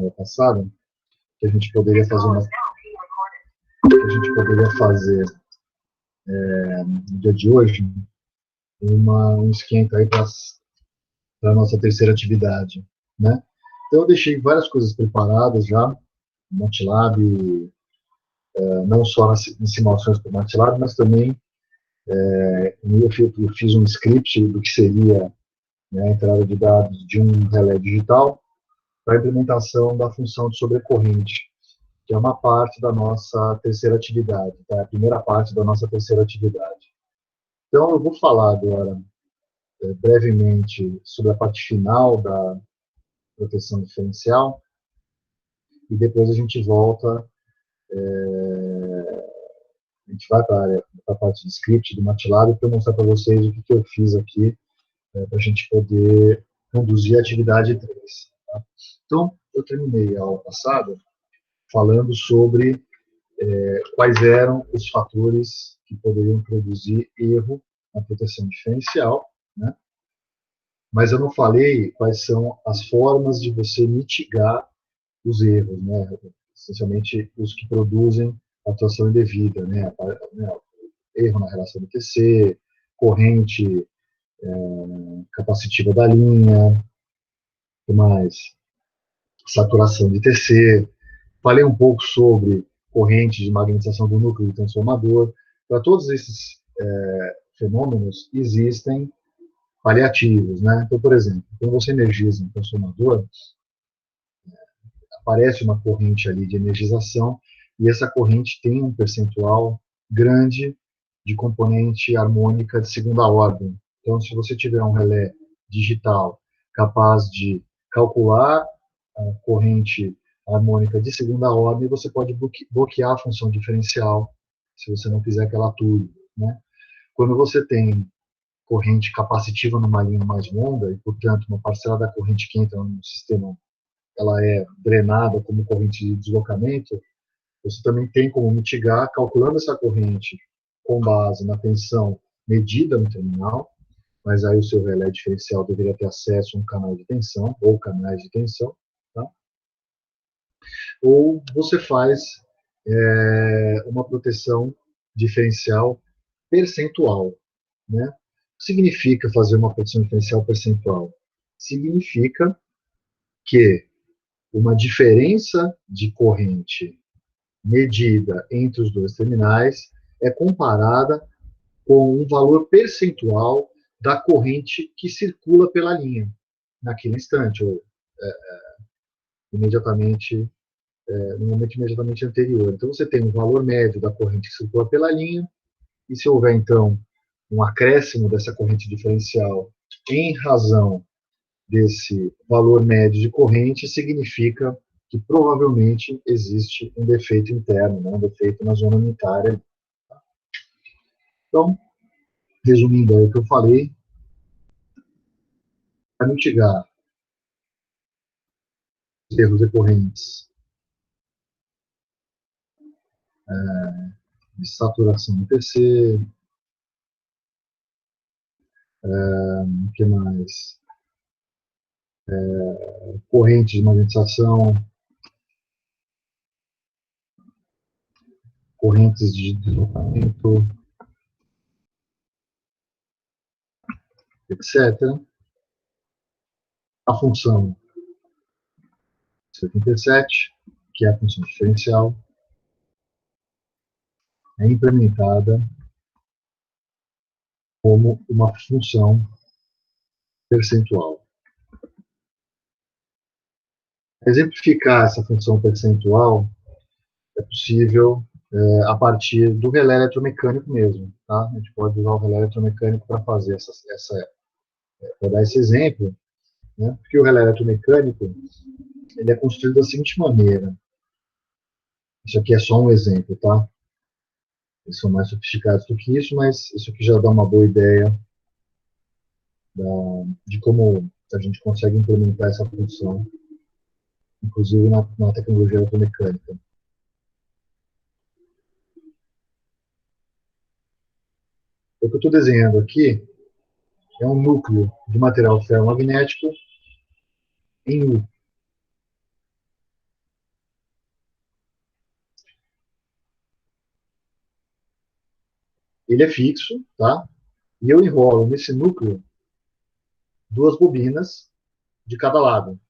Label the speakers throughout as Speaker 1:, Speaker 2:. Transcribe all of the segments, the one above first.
Speaker 1: aula passada, que a gente poderia fazer no dia de hoje, um esquenta aí para a nossa terceira atividade, né? Então eu deixei várias coisas preparadas já, no MATLAB, não só nas simulações para o MATLAB, mas também eu fiz um script do que seria, né, a entrada de dados de um relé digital para a implementação da função de sobrecorrente, que é uma parte da nossa terceira atividade, tá? A primeira parte da nossa terceira atividade. Então, eu vou falar agora, brevemente, sobre a parte final da proteção diferencial, e depois a gente volta, a gente vai para a parte de script do MATLAB para mostrar para vocês o que eu fiz aqui, para a gente poder conduzir a atividade 3. Tá? Então, eu terminei a aula passada falando sobre quais eram os fatores que poderiam produzir erro na proteção diferencial, né? Mas eu não falei quais são as formas de você mitigar os erros, né? Essencialmente os que produzem atuação indevida, né? Erro na relação do TC, corrente capacitiva da linha, que mais? Saturação de TC. Falei um pouco sobre corrente de magnetização do núcleo do transformador. Para todos esses fenômenos existem paliativos, né? Então, por exemplo, quando você energiza um transformador, aparece uma corrente ali de energização e essa corrente tem um percentual grande de componente harmônica de segunda ordem. Então, se você tiver um relé digital capaz de calcular a corrente harmônica de segunda ordem, você pode bloquear a função diferencial, se você não quiser que ela atue, né? Quando você tem corrente capacitiva numa linha mais longa, e, portanto, uma parcela da corrente que entra no sistema ela é drenada como corrente de deslocamento, você também tem como mitigar calculando essa corrente com base na tensão medida no terminal, mas aí o seu relé diferencial deveria ter acesso a um canal de tensão, ou canais de tensão, tá? Ou você faz uma proteção diferencial percentual, né? O que significa fazer uma proteção diferencial percentual? Significa que uma diferença de corrente medida entre os dois terminais é comparada com um valor percentual da corrente que circula pela linha naquele instante, ou imediatamente, no momento imediatamente anterior. Então, você tem um valor médio da corrente que circula pela linha, e se houver, então, um acréscimo dessa corrente diferencial em razão desse valor médio de corrente, significa que provavelmente existe um defeito interno, né, um defeito na zona unitária. Então, resumindo aí o que eu falei, para mitigar os erros decorrentes de saturação do TC, o que mais? Corrente de magnetização, correntes de deslocamento, etc. A função 77, que é a função diferencial, é implementada como uma função percentual. Exemplificar essa função percentual é possível a partir do relé eletromecânico mesmo. Tá? A gente pode usar o relé eletromecânico para fazer para dar esse exemplo, né? Porque o relé eletromecânico ele é construído da seguinte maneira. Isso aqui é só um exemplo, tá? Eles são mais sofisticados do que isso, mas isso aqui já dá uma boa ideia de como a gente consegue implementar essa função, inclusive na tecnologia eletromecânica. O que eu estou desenhando aqui é um núcleo de material ferromagnético em U. ele é fixo, tá? E eu enrolo nesse núcleo 2 bobinas de cada lado.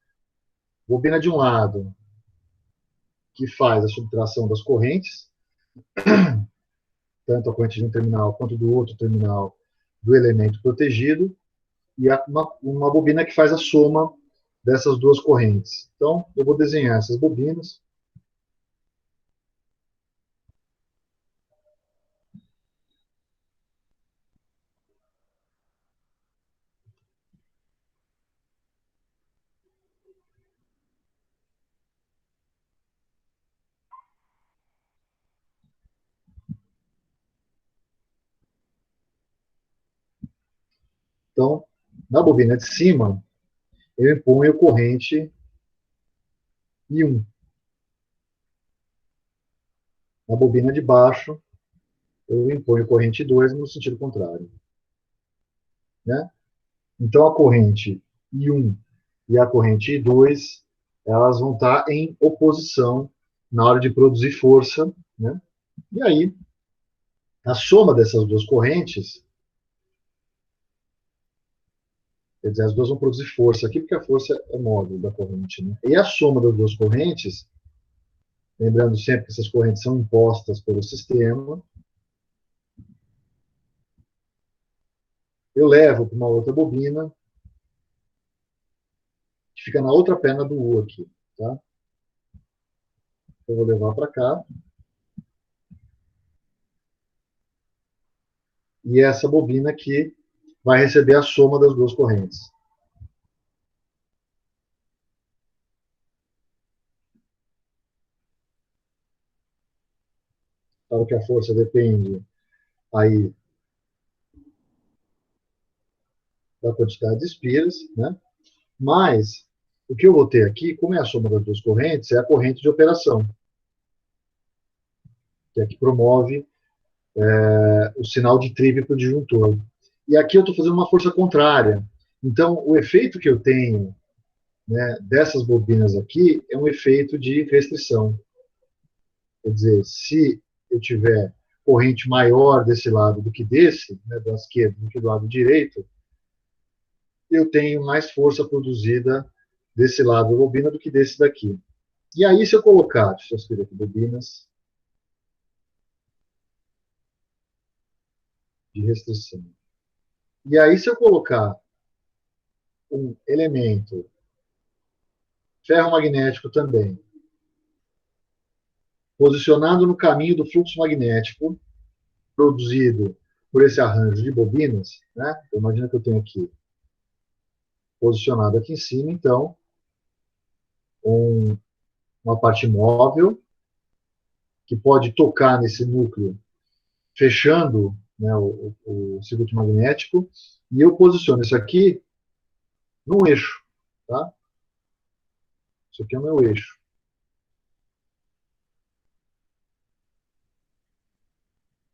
Speaker 1: Bobina de um lado, que faz a subtração das correntes, tanto a corrente de um terminal quanto do outro terminal do elemento protegido, e uma bobina que faz a soma dessas duas correntes. Então, eu vou desenhar essas bobinas. Então, na bobina de cima, eu imponho corrente I1. Na bobina de baixo, eu imponho corrente 2 no sentido contrário. Né? Então, a corrente I1 e a corrente I2, elas vão estar em oposição na hora de produzir força. Né? E aí, a soma dessas duas correntes, quer dizer, as duas vão produzir força aqui, porque a força é módulo da corrente. Né? E a soma das duas correntes, lembrando sempre que essas correntes são impostas pelo sistema, eu levo para uma outra bobina, que fica na outra perna do U aqui. Tá? Eu vou levar para cá. E essa bobina aqui vai receber a soma das duas correntes. Claro que a força depende aí da quantidade de espiras, né? Mas o que eu vou ter aqui, como é a soma das duas correntes, é a corrente de operação, que é a que promove o sinal de tripe para o disjuntor. E aqui eu estou fazendo uma força contrária. Então, o efeito que eu tenho, né, dessas bobinas aqui é um efeito de restrição. Quer dizer, se eu tiver corrente maior desse lado do que desse, né, da esquerda, do que do lado direito, eu tenho mais força produzida desse lado da bobina do que desse daqui. E aí, se eu colocar, deixa eu escrever aqui, bobinas de restrição. E aí, se eu colocar um elemento ferromagnético também, posicionado no caminho do fluxo magnético produzido por esse arranjo de bobinas, né? Imagina que eu tenho aqui, posicionado aqui em cima, então, uma parte móvel que pode tocar nesse núcleo, fechando, né, o circuito magnético, e eu posiciono isso aqui num eixo. Tá? Isso aqui é o meu eixo.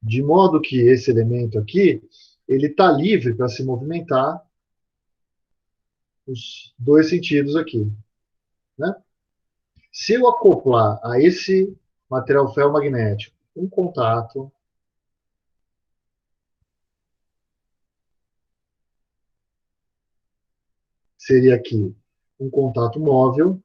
Speaker 1: De modo que esse elemento aqui, ele está livre para se movimentar os dois sentidos aqui. Né? Se eu acoplar a esse material ferromagnético um contato, seria aqui um contato móvel,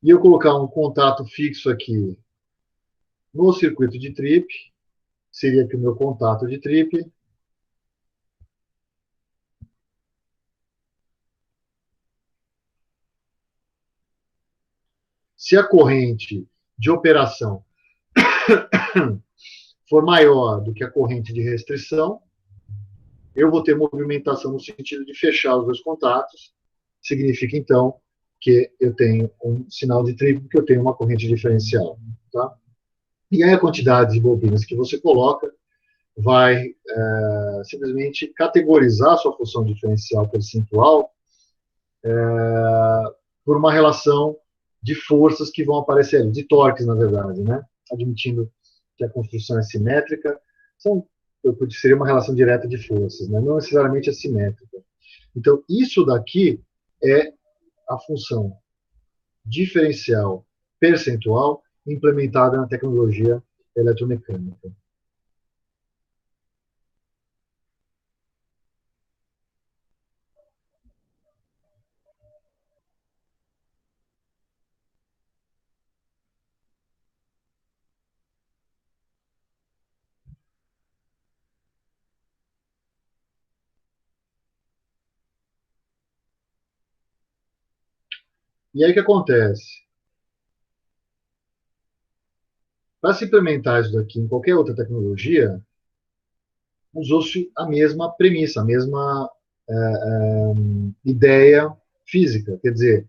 Speaker 1: e eu colocar um contato fixo aqui no circuito de trip, seria aqui o meu contato de trip. Se a corrente de operação for maior do que a corrente de restrição, eu vou ter movimentação no sentido de fechar os dois contatos. Significa, então, que eu tenho um sinal de triplo, que eu tenho uma corrente diferencial. Tá? E aí a quantidade de bobinas que você coloca vai simplesmente categorizar a sua função diferencial percentual por uma relação de forças que vão aparecer ali, de torques, na verdade, né? Admitindo que a construção é simétrica. São seria uma relação direta de forças, né? Não necessariamente assimétrica. Então, isso daqui é a função diferencial percentual implementada na tecnologia eletromecânica. E aí o que acontece? Para se implementar isso daqui em qualquer outra tecnologia, usou-se a mesma premissa, a mesma ideia física. Quer dizer,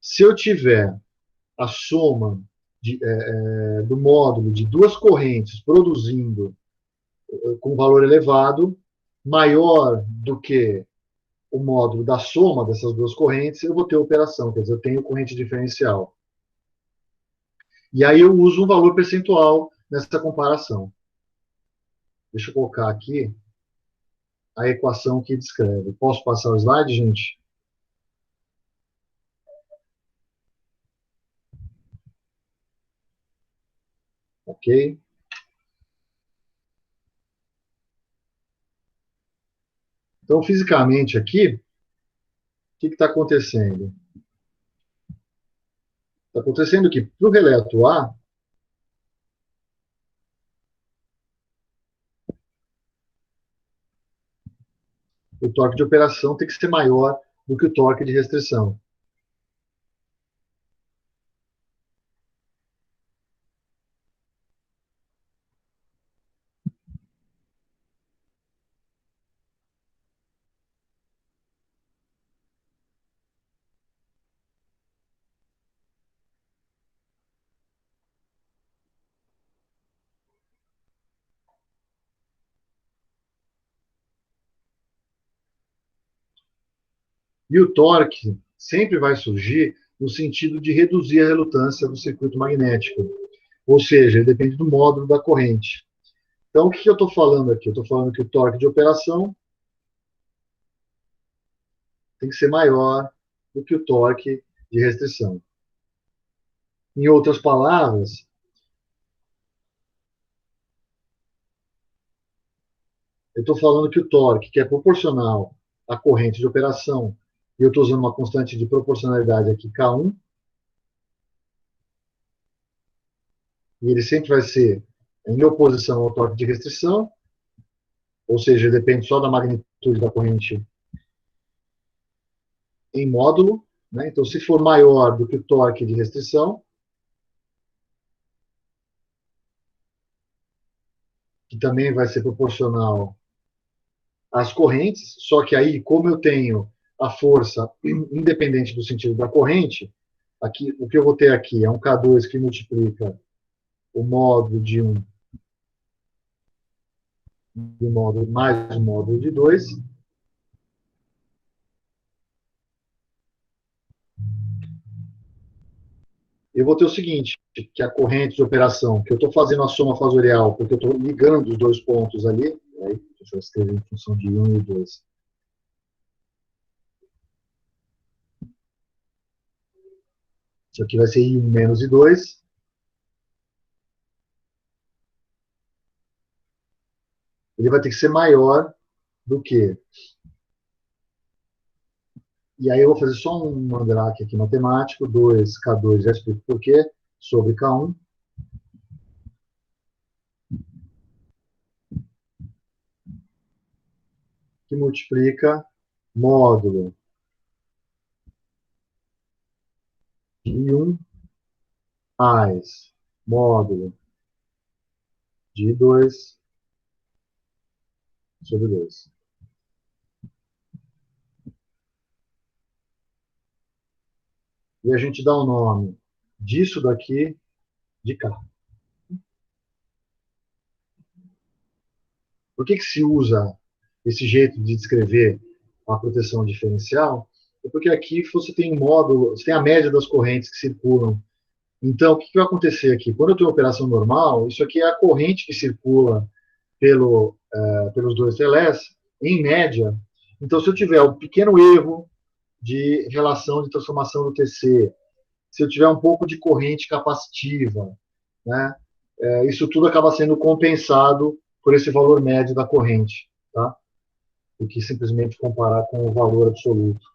Speaker 1: se eu tiver a soma do módulo de duas correntes produzindo com valor elevado, maior do que o módulo da soma dessas duas correntes, eu vou ter operação, quer dizer, eu tenho corrente diferencial. E aí eu uso um valor percentual nessa comparação. Deixa eu colocar aqui a equação que descreve. Posso passar o slide, gente? Ok? Então, fisicamente aqui, o que está acontecendo? Está acontecendo que, para o relé atuar, o torque de operação tem que ser maior do que o torque de restrição. E o torque sempre vai surgir no sentido de reduzir a relutância do circuito magnético. Ou seja, ele depende do módulo da corrente. Então, o que eu estou falando aqui? Eu estou falando que o torque de operação tem que ser maior do que o torque de restrição. Em outras palavras, eu estou falando que o torque, que é proporcional à corrente de operação, e eu estou usando uma constante de proporcionalidade aqui, K1, e ele sempre vai ser em oposição ao torque de restrição, ou seja, depende só da magnitude da corrente em módulo, né? Então, se for maior do que o torque de restrição, que também vai ser proporcional às correntes, só que aí, como eu tenho a força independente do sentido da corrente, aqui, o que eu vou ter aqui é um K2 que multiplica o módulo de um módulo mais o módulo de 2. Eu vou ter o seguinte, que a corrente de operação, que eu estou fazendo a soma fasorial, porque eu estou ligando os dois pontos ali, aí, deixa eu escrever em função de 1 e 2. Isso aqui vai ser I1 menos I2. Ele vai ter que ser maior do que. E aí eu vou fazer só um mandrake aqui matemático, 2K2, já explico por quê, sobre K1. Que multiplica módulo de I1 mais módulo de I2 sobre 2. E a gente dá o nome disso daqui de K. Por que se usa esse jeito de descrever a proteção diferencial? É porque aqui você tem um módulo, você tem a média das correntes que circulam. Então, o que vai acontecer aqui? Quando eu tenho uma operação normal, isso aqui é a corrente que circula pelos dois relés, em média. Então, se eu tiver um pequeno erro de relação de transformação do TC, se eu tiver um pouco de corrente capacitiva, né, isso tudo acaba sendo compensado por esse valor médio da corrente, tá? Do que simplesmente comparar com o valor absoluto.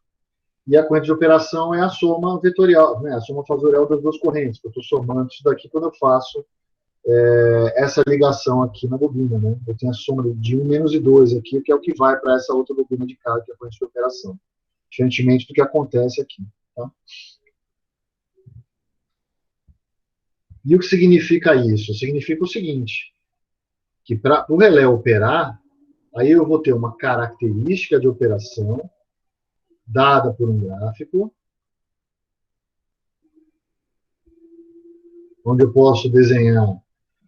Speaker 1: E a corrente de operação é a soma vetorial, né, a soma fasorial das duas correntes, que eu estou somando isso daqui quando eu faço essa ligação aqui na bobina, né? Eu tenho a soma de 1 menos de 2 aqui, que é o que vai para essa outra bobina de cá, que é a corrente de operação. Diferentemente do que acontece aqui. Tá? E o que significa isso? Significa o seguinte, que para o relé operar, aí eu vou ter uma característica de operação dada por um gráfico, onde eu posso desenhar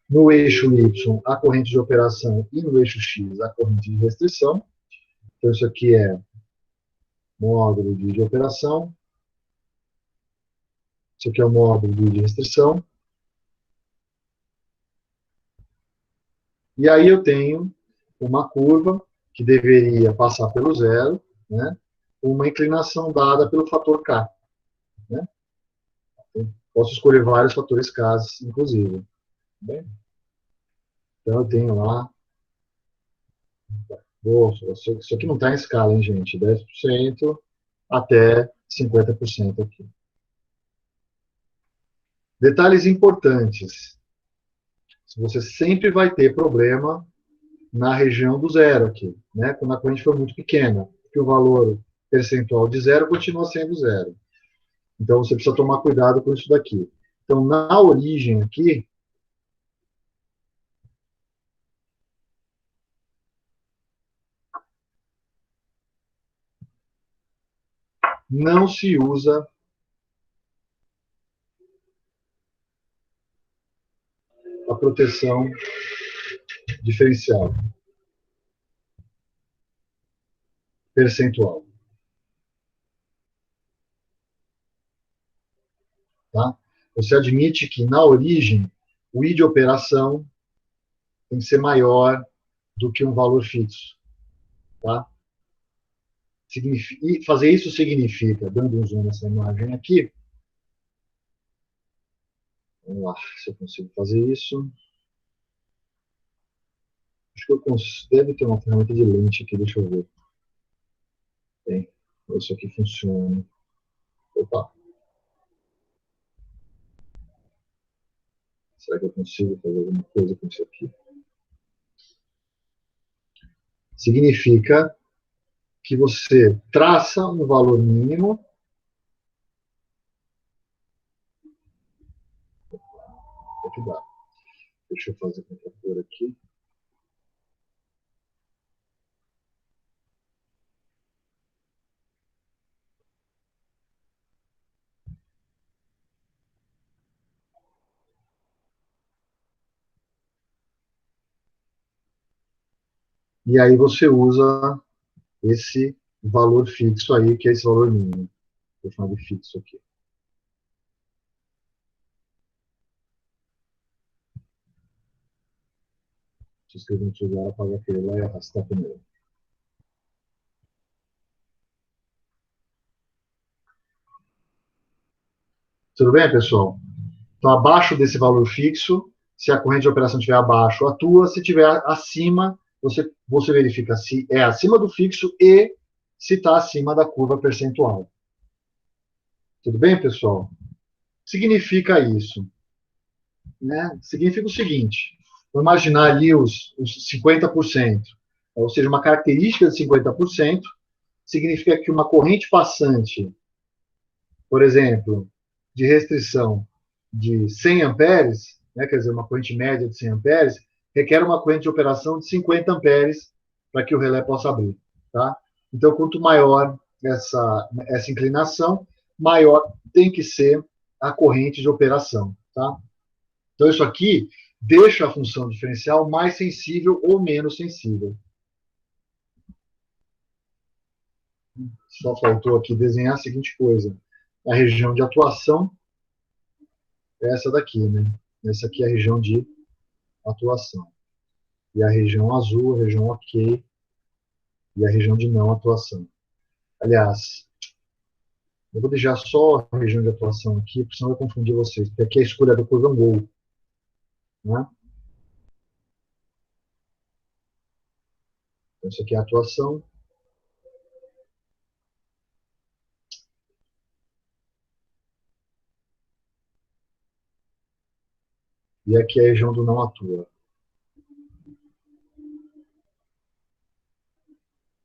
Speaker 1: no eixo Y a corrente de operação e no eixo X a corrente de restrição. Então, isso aqui é módulo de operação, isso aqui é o módulo de restrição. E aí eu tenho uma curva que deveria passar pelo zero, né, uma inclinação dada pelo fator K. Né? Posso escolher vários fatores K, inclusive. Bem, então eu tenho lá... Isso aqui não está em escala, hein, gente? 10% até 50% aqui. Detalhes importantes. Você sempre vai ter problema na região do zero aqui, né? Quando a corrente for muito pequena, porque o valor percentual de zero continua sendo zero. Então, você precisa tomar cuidado com isso daqui. Então, na origem aqui, não se usa a proteção diferencial percentual. Tá? Você admite que, na origem, o I de operação tem que ser maior do que um valor fixo. Tá? E fazer isso significa, dando um zoom nessa imagem aqui, vamos lá, se eu consigo fazer isso. Acho que eu consigo, deve ter uma ferramenta de lente aqui, deixa eu ver. Bem, isso aqui funciona. Opa. Será que eu consigo fazer alguma coisa com isso aqui? Significa que você traça um valor mínimo. Aqui dá. Deixa eu fazer com outra cor aqui. E aí você usa esse valor fixo aí, que é esse valor mínimo. Vou chamar de fixo aqui. Se escrever no lugar, apagar aquele lá e arrastar primeiro. Tudo bem, pessoal? Então, abaixo desse valor fixo, se a corrente de operação estiver abaixo, atua. Se estiver acima, você verifica se é acima do fixo e se está acima da curva percentual. Tudo bem, pessoal? Significa isso? Né? Significa o seguinte, vou imaginar ali os 50%, ou seja, uma característica de 50%, significa que uma corrente passante, por exemplo, de restrição de 100 amperes, né, quer dizer, uma corrente média de 100 amperes, requer uma corrente de operação de 50 amperes para que o relé possa abrir. Tá? Então, quanto maior essa inclinação, maior tem que ser a corrente de operação. Tá? Então, isso aqui deixa a função diferencial mais sensível ou menos sensível. Só faltou aqui desenhar a seguinte coisa. A região de atuação é essa daqui, né? Essa aqui é a região de atuação. e a região azul, a região ok, e a região de não atuação. Aliás, eu vou deixar só a região de atuação aqui, porque senão eu vou confundir vocês, porque aqui a escolha da curva é um gol, né? Então, isso aqui é a atuação. E aqui é a região do não atua.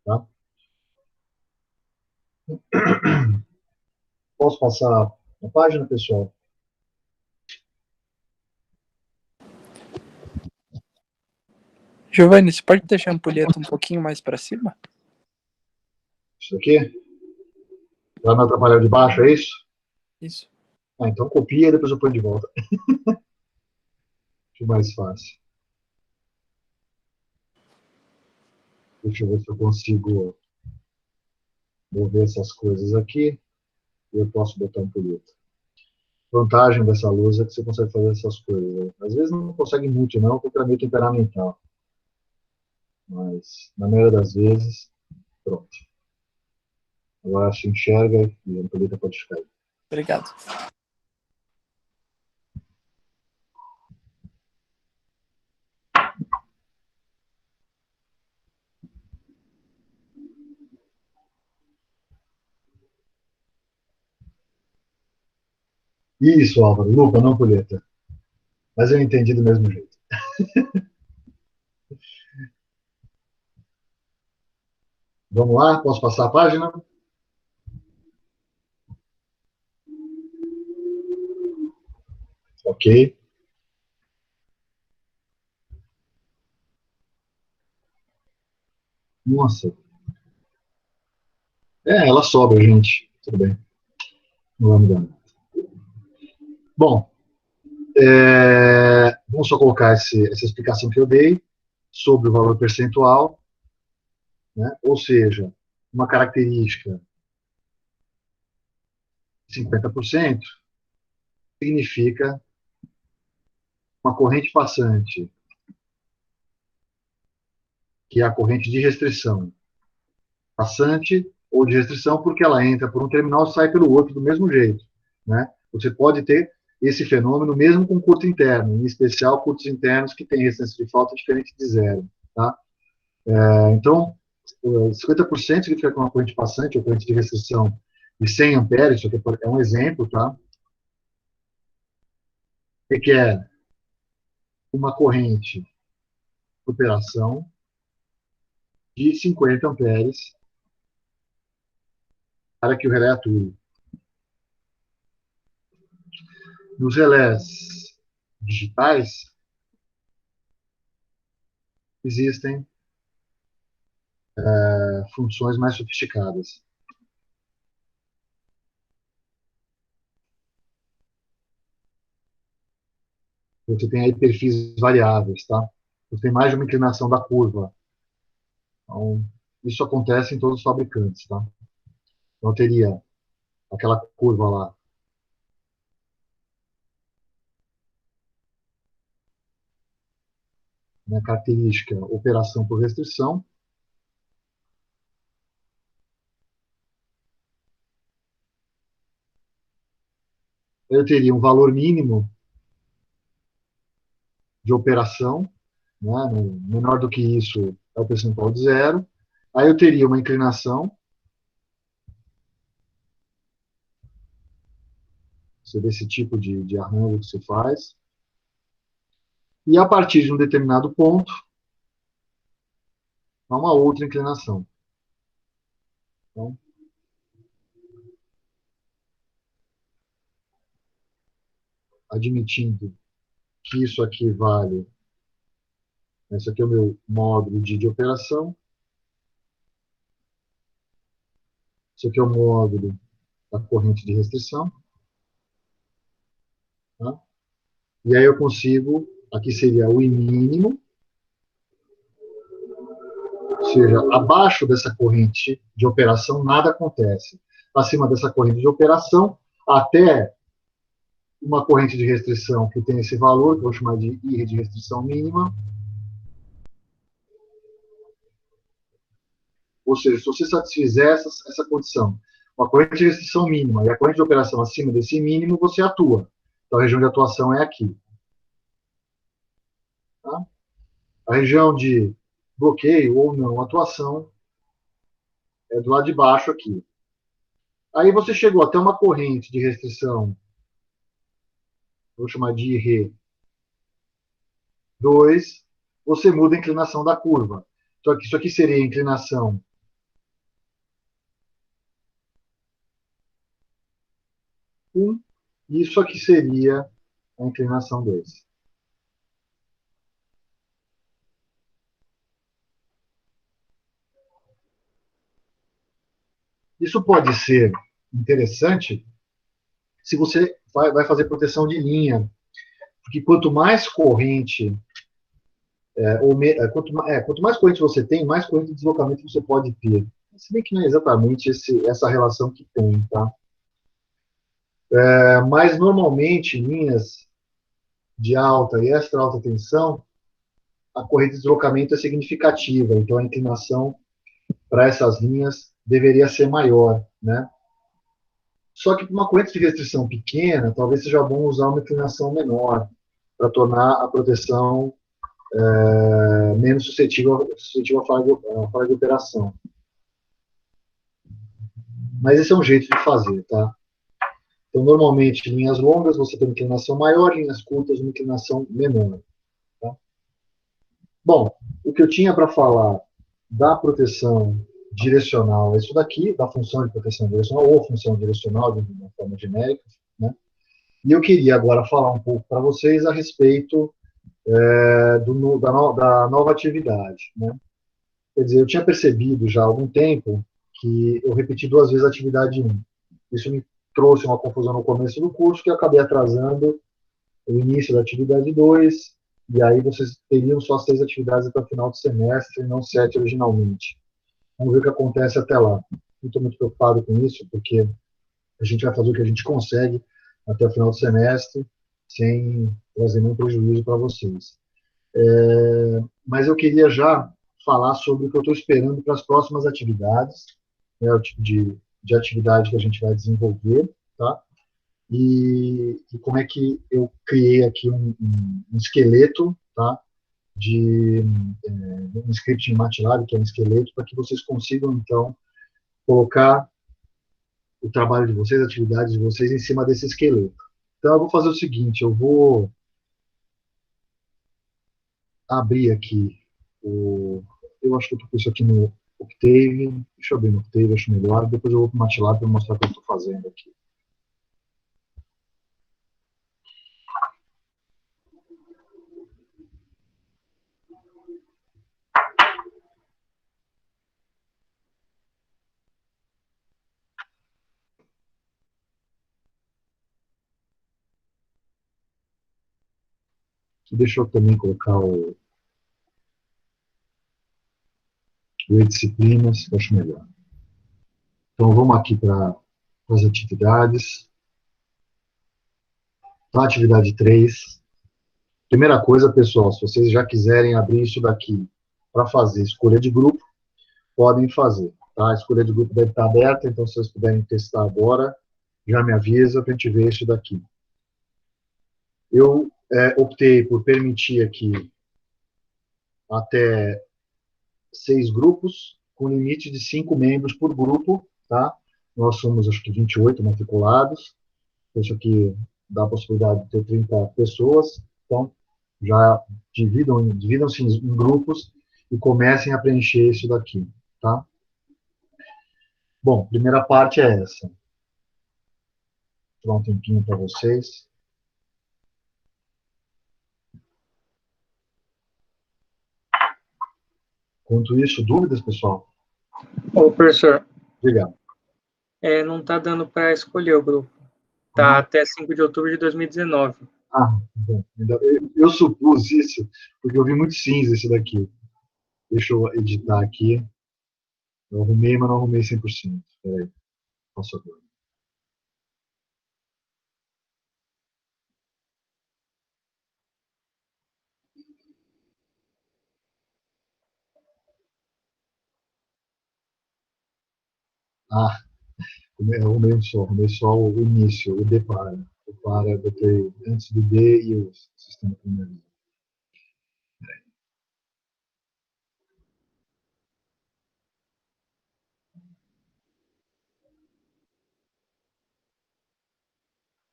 Speaker 1: Tá? Posso passar a página, pessoal?
Speaker 2: Giovanni, você pode deixar a ampulheta um pouquinho mais para cima?
Speaker 1: Isso aqui? Para não atrapalhar de baixo, é isso?
Speaker 2: Isso.
Speaker 1: Ah, então copia e depois eu ponho de volta. Acho mais fácil. Deixa eu ver se eu consigo mover essas coisas aqui e eu posso botar ampulheta. Vantagem dessa luz é que você consegue fazer essas coisas. Né? Às vezes não consegue muito, não, porque é meio temperamental. Mas, na maioria das vezes, pronto. Agora se enxerga e a ampulheta pode ficar aí.
Speaker 2: Obrigado.
Speaker 1: Isso, Álvaro. Lupa, não ampulheta. Mas eu entendi do mesmo jeito. Vamos lá? Posso passar a página? Ok. Nossa. Ela sobra, gente. Tudo bem. Não vamos dar. Bom, vamos só colocar essa explicação que eu dei sobre o valor percentual, né? Ou seja, uma característica de 50% significa uma corrente passante, que é a corrente de restrição. Passante ou de restrição porque ela entra por um terminal e sai pelo outro do mesmo jeito, né? Você pode ter esse fenômeno mesmo com curto interno, em especial curtos internos que têm resistência de falta diferente de zero, tá? Então, 50% significa que uma corrente passante ou corrente de restrição de 100 amperes, isso aqui é um exemplo, tá? Que é uma corrente de operação de 50 amperes para que o relé atue. Nos relés digitais, existem funções mais sofisticadas. Você tem aí perfis variáveis, tá? Você tem mais de uma inclinação da curva. Então, isso acontece em todos os fabricantes, tá? Então, teria aquela curva lá, né, característica operação por restrição. Eu teria um valor mínimo de operação, né, menor do que isso é o percentual de zero. Aí eu teria uma inclinação, você vê esse tipo de arranjo que se faz. E a partir de um determinado ponto, há uma outra inclinação. Então, admitindo que isso aqui vale, esse aqui é o meu módulo de operação, esse aqui é o módulo da corrente de restrição, tá? E aí eu consigo, aqui seria o I mínimo, ou seja, abaixo dessa corrente de operação nada acontece. Acima dessa corrente de operação, até uma corrente de restrição que tem esse valor, que eu vou chamar de I de restrição mínima, Ou seja, se você satisfizer essa condição, uma corrente de restrição mínima e a corrente de operação acima desse mínimo, você atua. Então, a região de atuação é aqui. Tá? A região de bloqueio ou não atuação é do lado de baixo aqui. Aí você chegou até uma corrente de restrição, vou chamar de R 2, você muda a inclinação da curva. Então, isso aqui seria a inclinação 1, e isso aqui seria a inclinação 2. Isso pode ser interessante se você vai fazer proteção de linha, porque quanto mais corrente, quanto mais corrente você tem, mais corrente de deslocamento você pode ter. Se bem que não é exatamente essa relação que tem, tá? Mas normalmente, linhas de alta e extra alta tensão, a corrente de deslocamento é significativa, então a inclinação para essas linhas deveria ser maior, né? Só que para uma corrente de restrição pequena, talvez seja bom usar uma inclinação menor para tornar a proteção menos suscetível à falha de operação. Mas esse é um jeito de fazer, tá? Então, normalmente, em linhas longas, você tem uma inclinação maior, em linhas curtas, uma inclinação menor. Tá? Bom, o que eu tinha para falar da proteção direcional é isso daqui, da função de proteção direcional, ou função direcional, de uma forma genérica, né? E eu queria agora falar um pouco para vocês a respeito da nova atividade. Né? Quer dizer, eu tinha percebido já há algum tempo que eu repeti 2 vezes a atividade 1. Isso me trouxe uma confusão no começo do curso, que eu acabei atrasando o início da atividade 2, e aí vocês teriam só 6 atividades até o final do semestre, e não 7 originalmente. Vamos ver o que acontece até lá. Não estou muito preocupado com isso, porque a gente vai fazer o que a gente consegue até o final do semestre, sem trazer nenhum prejuízo para vocês. Mas eu queria já falar sobre o que eu estou esperando para as próximas atividades, né, o tipo de atividade que a gente vai desenvolver, tá? E como é que eu criei aqui um esqueleto, tá? De um script em MATLAB, que é um esqueleto, para que vocês consigam, então, colocar o trabalho de vocês, a atividade de vocês em cima desse esqueleto. Então, eu vou fazer o seguinte, eu vou abrir aqui eu acho que eu estou com isso aqui no Octave, deixa eu abrir no Octave, acho melhor, depois eu vou para o MATLAB para mostrar o que eu estou fazendo aqui. Deixa eu também colocar o E-Disciplinas, que eu acho melhor. Então, vamos aqui para as atividades. Então, atividade 3. Primeira coisa, pessoal, se vocês já quiserem abrir isso daqui para fazer escolha de grupo, podem fazer. Tá? A escolha de grupo deve estar aberta, então se vocês puderem testar agora, já me avisa para a gente ver isso daqui. Eu optei por permitir aqui até 6 grupos, com limite de 5 membros por grupo, tá? Nós somos, acho que, 28 matriculados. Isso aqui dá a possibilidade de ter 30 pessoas. Então, já dividam-se em grupos e comecem a preencher isso daqui, tá? Bom, primeira parte é essa. Vou dar um tempinho para vocês. Enquanto isso, dúvidas, pessoal?
Speaker 3: Ô, professor,
Speaker 1: Obrigado.
Speaker 3: não está dando para escolher o grupo. Está até 5 de outubro de 2019.
Speaker 1: Bom, eu supus isso, porque eu vi muito cinza esse daqui. Deixa eu editar aqui. Eu arrumei, mas não arrumei 100%. Espera aí. Faço agora. Ah, arrumei só o início, o depara. O para, eu botei antes do D e o sistema primeiro.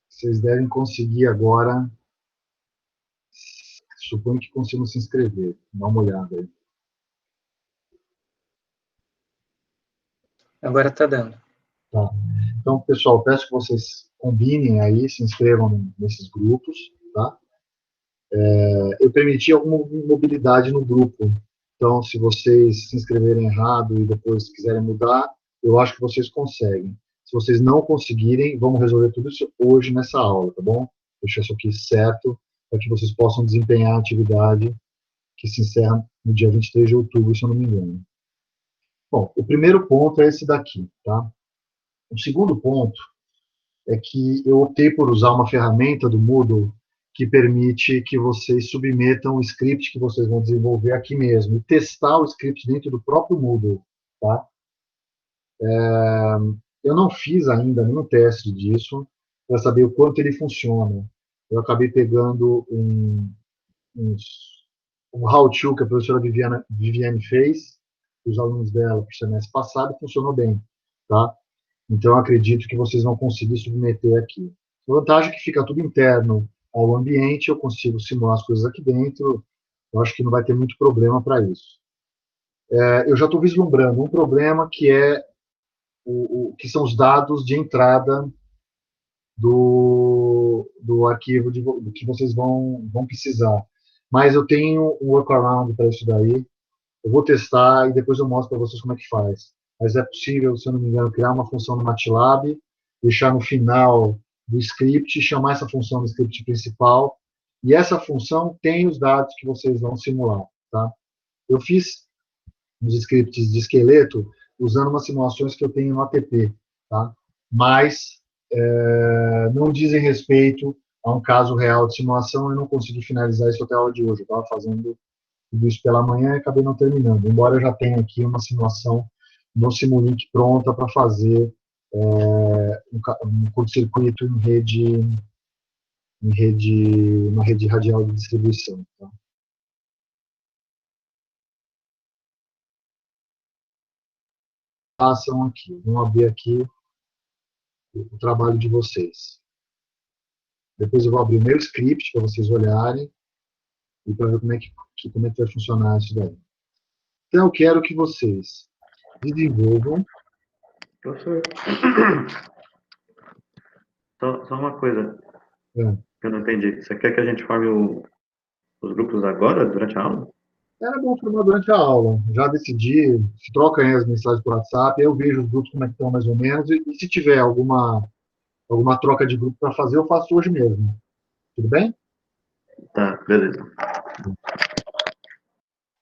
Speaker 1: Vocês devem conseguir agora, suponho que consigam se inscrever. Dá uma olhada aí.
Speaker 3: Agora está dando.
Speaker 1: Tá. Então, pessoal, peço que vocês combinem aí, se inscrevam nesses grupos, tá? Eu permiti alguma mobilidade no grupo. Então, se vocês se inscreverem errado e depois quiserem mudar, eu acho que vocês conseguem. Se vocês não conseguirem, vamos resolver tudo isso hoje nessa aula, tá bom? Deixar isso aqui certo, para que vocês possam desempenhar a atividade que se encerra no dia 23 de outubro, se eu não me engano. Bom, o primeiro ponto é esse daqui, tá? O segundo ponto é que eu optei por usar uma ferramenta do Moodle que permite que vocês submetam o script que vocês vão desenvolver aqui mesmo, e testar o script dentro do próprio Moodle, tá? Eu não fiz ainda nenhum teste disso, para saber o quanto ele funciona. Eu acabei pegando um how-to que a professora Viviane fez, os alunos dela, para o semestre passado, e funcionou bem, tá? Então, eu acredito que vocês vão conseguir submeter aqui. A vantagem é que fica tudo interno ao ambiente, eu consigo simular as coisas aqui dentro, eu acho que não vai ter muito problema para isso. Eu já estou vislumbrando um problema que é que são os dados de entrada do arquivo do que vocês vão precisar. Mas eu tenho um workaround para isso daí, eu vou testar e depois eu mostro para vocês como é que faz. Mas é possível, se eu não me engano, criar uma função no MATLAB, deixar no final do script, chamar essa função no script principal, e essa função tem os dados que vocês vão simular. Tá? Eu fiz uns scripts de esqueleto usando umas simulações que eu tenho no ATP, tá? Mas não dizem respeito a um caso real de simulação, eu não consegui finalizar isso até a aula de hoje. Eu estava fazendo tudo isso pela manhã e acabei não terminando, embora eu já tenha aqui uma simulação no Simulink pronta para fazer um curto-circuito uma rede radial de distribuição. Tá? Façam aqui, vamos abrir aqui o trabalho de vocês. Depois eu vou abrir o meu script para vocês olharem e para ver como é que vai funcionar isso daí. Então, eu quero que vocês desenvolvam.
Speaker 4: Professor, só uma coisa que eu não entendi. Você quer que a gente forme os grupos agora, durante a aula?
Speaker 1: Era bom formar durante a aula. Já decidi, se troca aí as mensagens por WhatsApp, eu vejo os grupos como é que estão mais ou menos, e se tiver alguma troca de grupo para fazer, eu faço hoje mesmo. Tudo bem?
Speaker 4: Tá, beleza.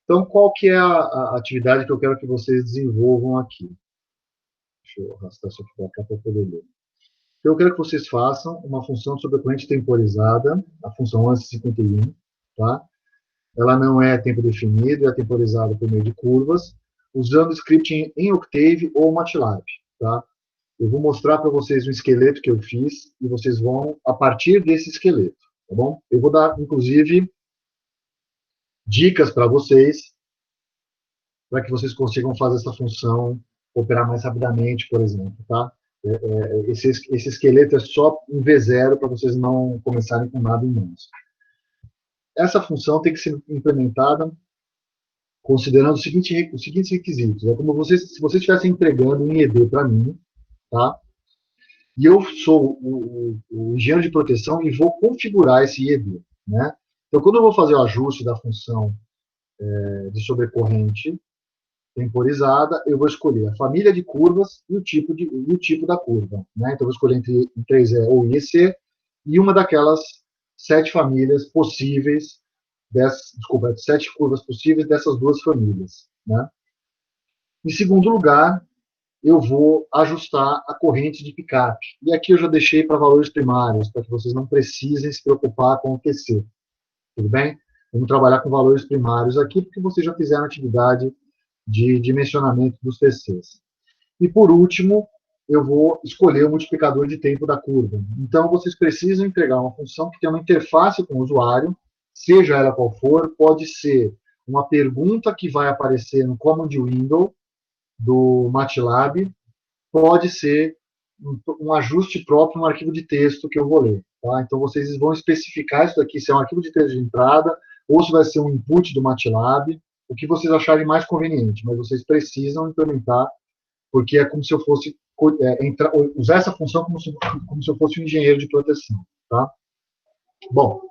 Speaker 1: Então, qual que é a atividade que eu quero que vocês desenvolvam aqui? Deixa eu arrastar isso aqui para cá para poder ler. Então, eu quero que vocês façam uma função sobre a corrente temporizada, a função ANSI 51, tá? Ela não é tempo definido, é temporizada por meio de curvas, usando script em Octave ou MATLAB, tá? Eu vou mostrar para vocês um esqueleto que eu fiz e vocês vão, a partir desse esqueleto, tá bom? Eu vou dar, inclusive, dicas para vocês, para que vocês consigam fazer essa função operar mais rapidamente, por exemplo, tá? Esse esqueleto é só um V0 para vocês não começarem com nada em mãos. Essa função tem que ser implementada considerando os seguintes requisitos. É como se vocês estivessem entregando um IED para mim, tá? E eu sou o engenheiro de proteção e vou configurar esse IED, né? Então, quando eu vou fazer o ajuste da função de sobrecorrente temporizada, eu vou escolher a família de curvas e o tipo da curva, né? Então, eu vou escolher entre 3E ou IEC e uma daquelas 7 famílias possíveis, 7 curvas possíveis dessas duas famílias, né? Em segundo lugar, eu vou ajustar a corrente de picape. E aqui eu já deixei para valores primários, para que vocês não precisem se preocupar com o TC. Tudo bem? Vamos trabalhar com valores primários aqui, porque vocês já fizeram atividade de dimensionamento dos TCs. E, por último, eu vou escolher o multiplicador de tempo da curva. Então, vocês precisam entregar uma função que tem uma interface com o usuário, seja ela qual for, pode ser uma pergunta que vai aparecer no Command Window do MATLAB, pode ser um ajuste próprio no arquivo de texto que eu vou ler. Tá? Então, vocês vão especificar isso daqui, se é um arquivo de texto de entrada, ou se vai ser um input do MATLAB, o que vocês acharem mais conveniente, mas vocês precisam implementar, porque é como se eu fosse usar essa função como se eu fosse um engenheiro de proteção. Tá? Bom,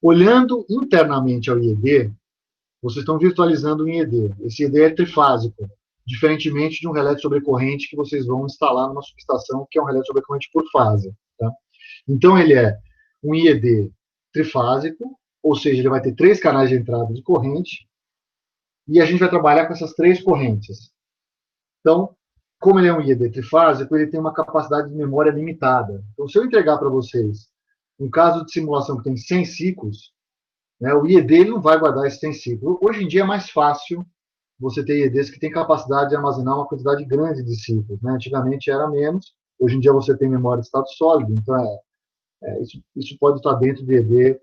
Speaker 1: olhando internamente ao IED, vocês estão virtualizando um IED. Esse IED é trifásico, diferentemente de um relé sobrecorrente que vocês vão instalar numa subestação, que é um relé sobrecorrente por fase. Tá? Então, ele é um IED trifásico, ou seja, ele vai ter 3 canais de entrada de corrente, e a gente vai trabalhar com essas 3 correntes. Então, como ele é um IED trifásico, ele tem uma capacidade de memória limitada. Então, se eu entregar para vocês um caso de simulação que tem 100 ciclos, né, o IED ele não vai guardar esses 100 ciclos. Hoje em dia é mais fácil você ter IEDs que têm capacidade de armazenar uma quantidade grande de ciclos. Né? Antigamente era menos, hoje em dia você tem memória de estado sólido, então isso pode estar dentro do IED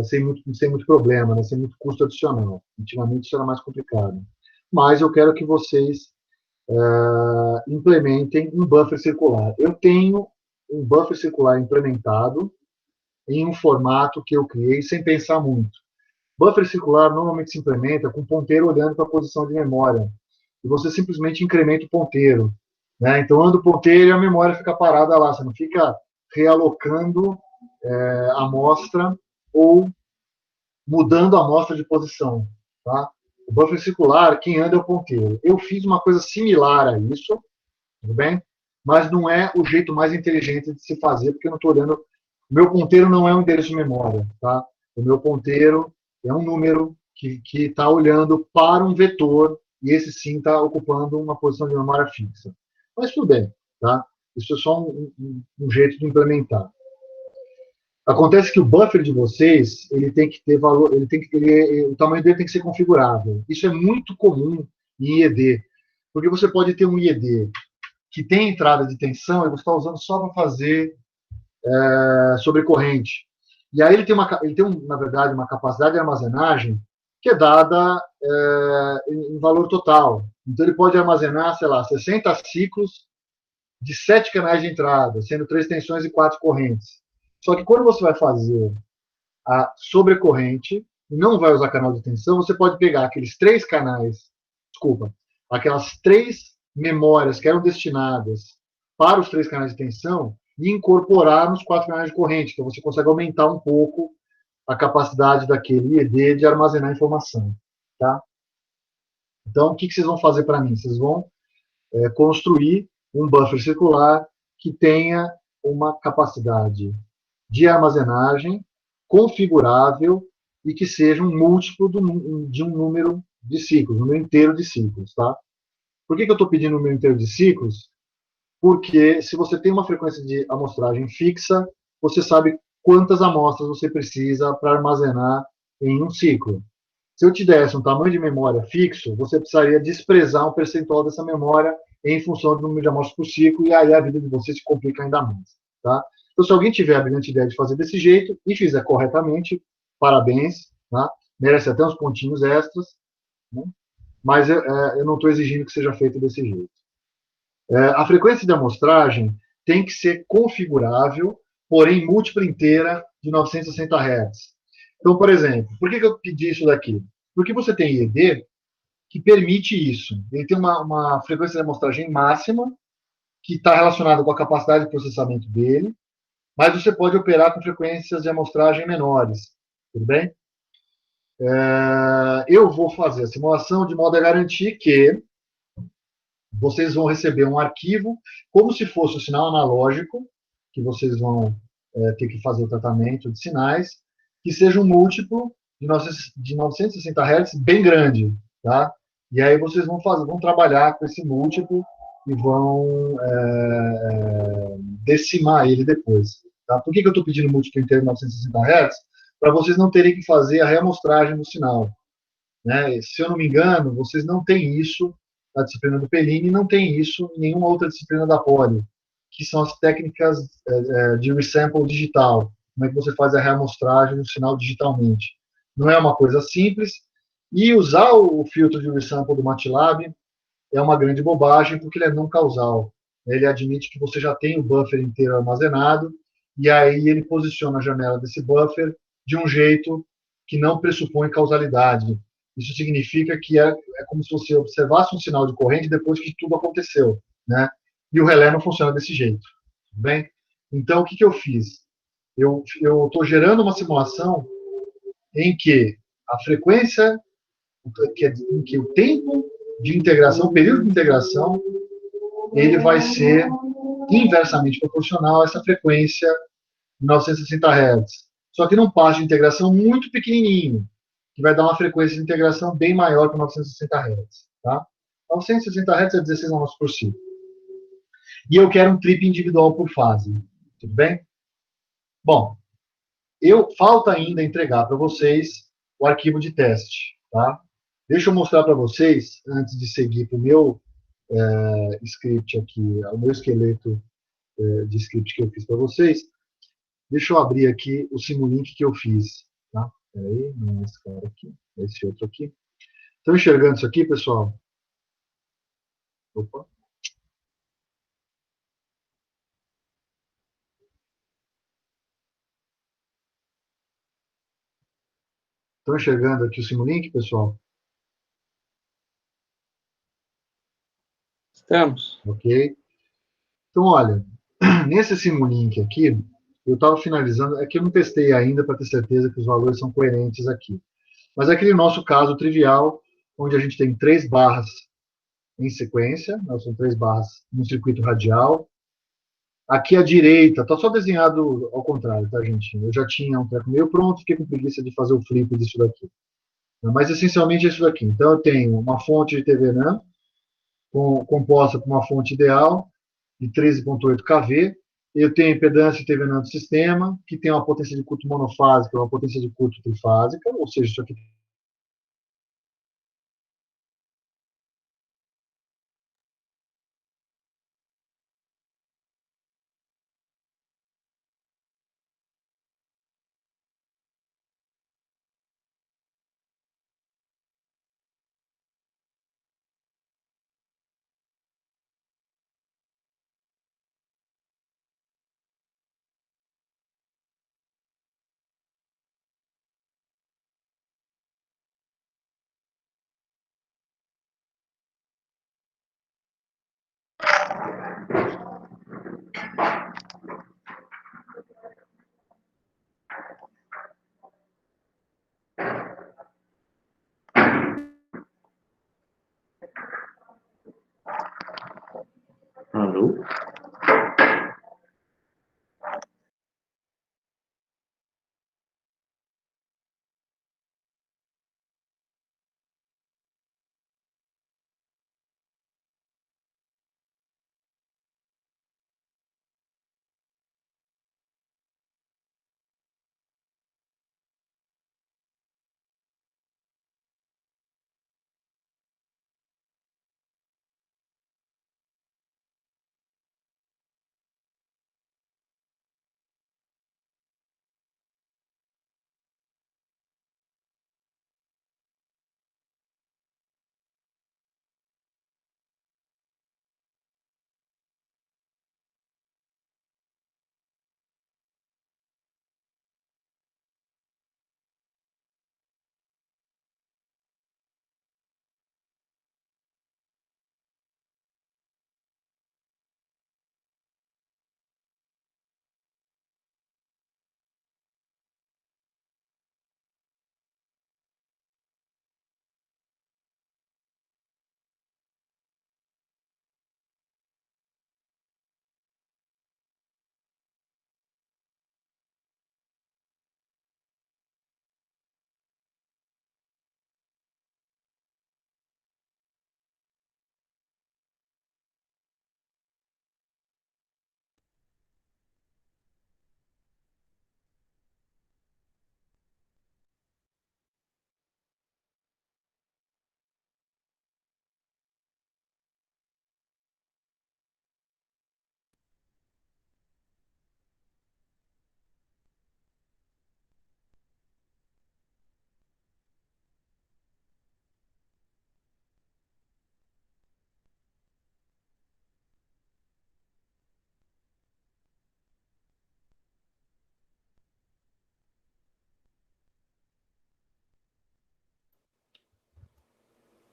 Speaker 1: sem muito problema, né? Sem muito custo adicional. Antigamente isso era mais complicado. Mas eu quero que vocês implementem um buffer circular. Eu tenho um buffer circular implementado em um formato que eu criei sem pensar muito. Buffer circular normalmente se implementa com o ponteiro olhando para a posição de memória. E você simplesmente incrementa o ponteiro. Né? Então, anda o ponteiro e a memória fica parada lá. Você não fica realocando a amostra ou mudando a amostra de posição. Tá? O buffer circular, quem anda é o ponteiro. Eu fiz uma coisa similar a isso, tudo bem? Mas não é o jeito mais inteligente de se fazer, porque eu não estou olhando. O meu ponteiro não é um endereço de memória. Tá? O meu ponteiro é um número que está olhando para um vetor, e esse sim está ocupando uma posição de memória fixa. Mas tudo bem, tá? Isso é só um jeito de implementar. Acontece que o buffer de vocês, ele tem que ter valor, o tamanho dele tem que ser configurável. Isso é muito comum em IED, porque você pode ter um IED que tem entrada de tensão e você está usando só para fazer sobrecorrente. E aí ele tem, na verdade, uma capacidade de armazenagem que é dada em valor total. Então, ele pode armazenar, sei lá, 60 ciclos de 7 canais de entrada, sendo 3 tensões e 4 correntes. Só que quando você vai fazer a sobrecorrente, e não vai usar canal de tensão, você pode pegar aqueles 3 canais, aquelas 3 memórias que eram destinadas para os 3 canais de tensão, e incorporar nos 4 canais de corrente. Então, você consegue aumentar um pouco a capacidade daquele IED de armazenar informação. Tá? Então, o que vocês vão fazer para mim? Vocês vão construir um buffer circular que tenha uma capacidade de armazenagem configurável e que seja um múltiplo de um número de ciclos, um número inteiro de ciclos. Tá? Por que eu estou pedindo um número inteiro de ciclos? Porque se você tem uma frequência de amostragem fixa, você sabe quantas amostras você precisa para armazenar em um ciclo. Se eu te desse um tamanho de memória fixo, você precisaria desprezar um percentual dessa memória em função do número de amostras por ciclo, e aí a vida de você se complica ainda mais. Tá? Então, se alguém tiver a brilhante ideia de fazer desse jeito e fizer corretamente, parabéns, tá? Merece até uns pontinhos extras, né? Mas eu não estou exigindo que seja feito desse jeito. A frequência de amostragem tem que ser configurável, porém múltipla inteira de 960 Hz. Então, por exemplo, por que eu pedi isso daqui? Porque você tem IED que permite isso. Ele tem uma frequência de amostragem máxima, que está relacionada com a capacidade de processamento dele, mas você pode operar com frequências de amostragem menores. Tudo bem? Eu vou fazer a simulação de modo a garantir que vocês vão receber um arquivo como se fosse o sinal analógico, que vocês vão ter que fazer o tratamento de sinais, que seja um múltiplo de 960 Hz bem grande. Tá? E aí vocês vão trabalhar com esse múltiplo e vão decimar ele depois. Tá? Por que eu estou pedindo múltiplo inteiro de 960 Hz? Para vocês não terem que fazer a reamostragem do sinal. Né? Se eu não me engano, vocês não têm isso a disciplina do Pellini, não tem isso em nenhuma outra disciplina da Poli, que são as técnicas de resample digital, como é que você faz a reamostragem do sinal digitalmente. Não é uma coisa simples, e usar o filtro de resample do MATLAB é uma grande bobagem, porque ele é não causal. Ele admite que você já tem o buffer inteiro armazenado, e aí ele posiciona a janela desse buffer de um jeito que não pressupõe causalidade. Isso significa que é como se você observasse um sinal de corrente depois que tudo aconteceu, né? E o relé não funciona desse jeito, tudo bem? Então, o que eu fiz? Eu estou gerando uma simulação em que a frequência, em que o tempo de integração, o período de integração, ele vai ser inversamente proporcional a essa frequência de 960 Hz. Só que num passo de integração muito pequenininho, que vai dar uma frequência de integração bem maior que 960 Hz. Tá? 960 Hz é 16 nanometros por segundo. E eu quero um trip individual por fase. Tudo bem? Bom, falta ainda entregar para vocês o arquivo de teste. Tá? Deixa eu mostrar para vocês, antes de seguir para o meu script aqui, o meu esqueleto de script que eu fiz para vocês. Deixa eu abrir aqui o Simulink que eu fiz. Tá? Peraí, não é esse cara aqui, é esse outro aqui. Estão enxergando isso aqui, pessoal? Opa. Estão enxergando aqui o Simulink, pessoal?
Speaker 3: Estamos.
Speaker 1: Ok. Então, olha, nesse Simulink aqui, eu estava finalizando, é que eu não testei ainda para ter certeza que os valores são coerentes aqui. Mas é aquele nosso caso trivial, onde a gente tem 3 barras em sequência, né, são 3 barras no circuito radial. Aqui à direita, está só desenhado ao contrário, tá, gente? Eu já tinha um treco meio pronto, fiquei com preguiça de fazer o flip disso daqui. Mas essencialmente é isso daqui. Então eu tenho uma fonte de TV NAND, composta por uma fonte ideal de 13,8 kV. Eu tenho impedância de TV NAND do sistema, que tem uma potência de curto monofásica, uma potência de curto trifásica, ou seja, isso aqui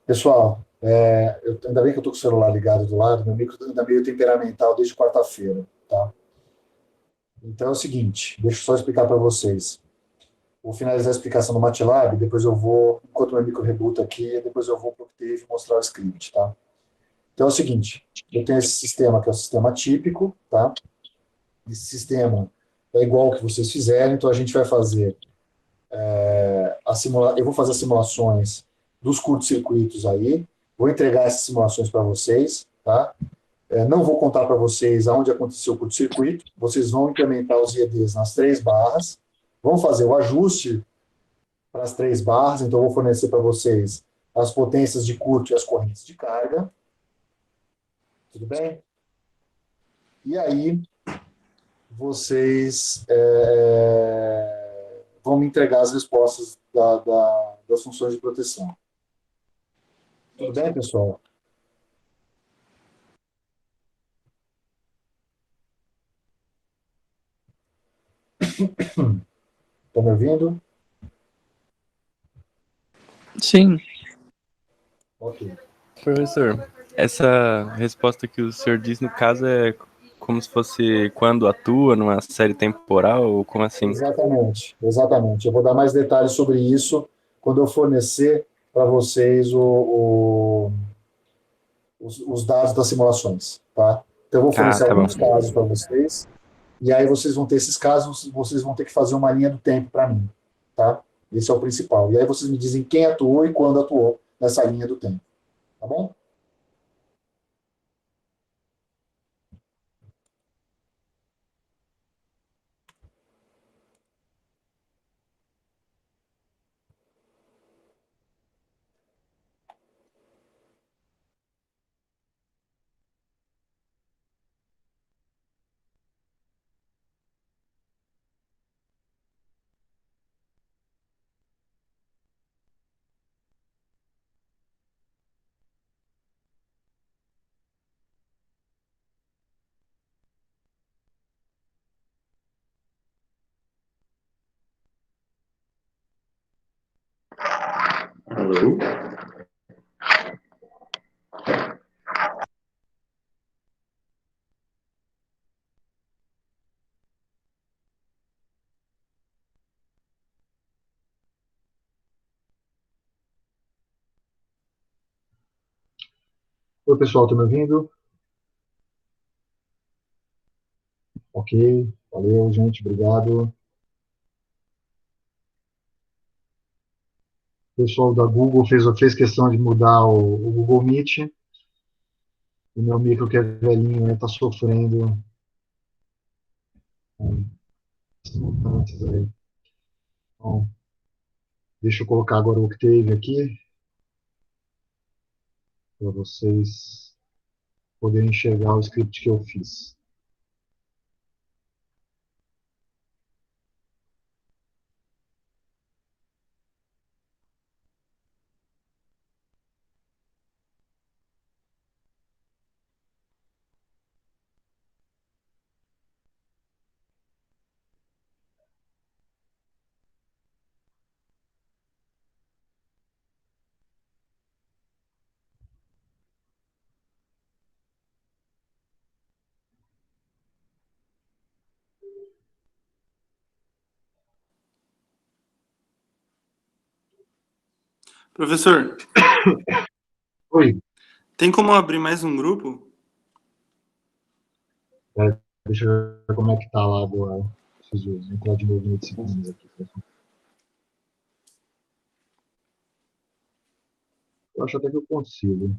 Speaker 1: Pessoal, ainda bem que eu estou com o celular ligado do lado, meu micro ainda meio temperamental desde quarta-feira, tá? Então é o seguinte, deixa eu só explicar para vocês. Vou finalizar a explicação do MATLAB, depois eu vou, enquanto meu micro rebuta aqui, depois eu vou para o Octave mostrar o script, tá? Então é o seguinte, eu tenho esse sistema que é o sistema típico, tá? Esse sistema é igual ao que vocês fizeram, então a gente vai fazer eu vou fazer as simulações dos curtos-circuitos aí, vou entregar essas simulações para vocês, tá? Não vou contar para vocês aonde aconteceu o curto-circuito, vocês vão implementar os IEDs nas 3 barras, vão fazer o ajuste para as 3 barras, então eu vou fornecer para vocês as potências de curto e as correntes de carga, tudo bem? E aí, vocês vão me entregar as respostas das funções de proteção. Tudo bem, pessoal? Estão me ouvindo?
Speaker 2: Sim.
Speaker 1: Ok.
Speaker 5: Professor, essa resposta que o senhor diz, no caso, é como se fosse quando atua numa série temporal, ou como assim?
Speaker 1: Exatamente, exatamente. Eu vou dar mais detalhes sobre isso quando eu fornecer para vocês os dados das simulações, tá? Então eu vou fornecer
Speaker 5: Tá bom.
Speaker 1: alguns casos para vocês, e aí vocês vão ter esses casos, vocês vão ter que fazer uma linha do tempo para mim, tá? Esse é o principal. E aí vocês me dizem quem atuou e quando atuou nessa linha do tempo, tá bom?
Speaker 4: Alô?
Speaker 1: Oi, pessoal, estão me ouvindo? Ok, valeu, gente, obrigado. O pessoal da Google fez questão de mudar o Google Meet. O meu micro, que é velhinho, está sofrendo. Bom, deixa eu colocar agora o Octave aqui, para vocês poderem enxergar o script que eu fiz.
Speaker 6: Professor,
Speaker 1: Oi,
Speaker 6: tem como abrir mais um grupo?
Speaker 1: deixa eu ver como é que tá lá agora. Preciso entrar de novo no disciplinas aqui. Eu acho até que eu consigo.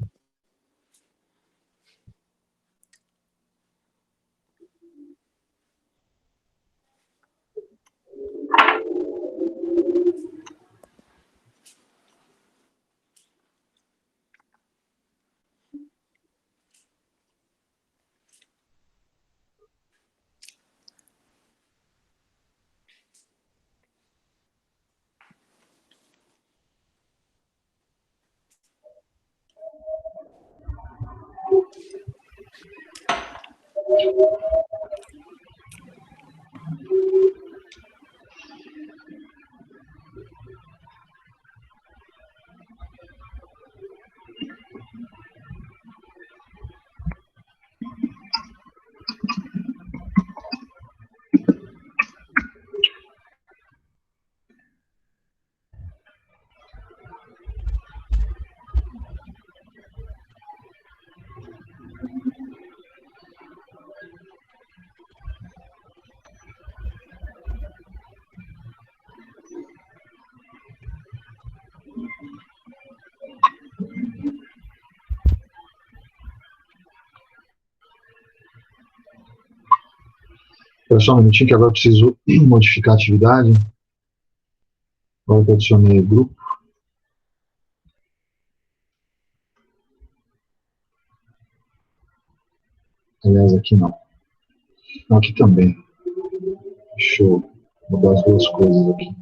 Speaker 1: Espera só um minutinho que agora eu preciso modificar a atividade. Agora que eu adicionei o grupo. Aliás, aqui não. Não, aqui também. Deixa eu mudar as duas coisas aqui.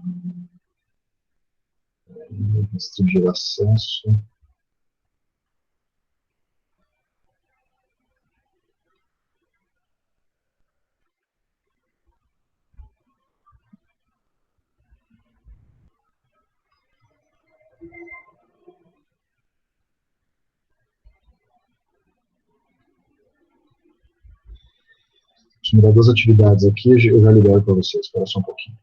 Speaker 1: Restringir acesso. Deixa eu mudar duas atividades aqui, eu já libero para vocês. Espera só um pouquinho.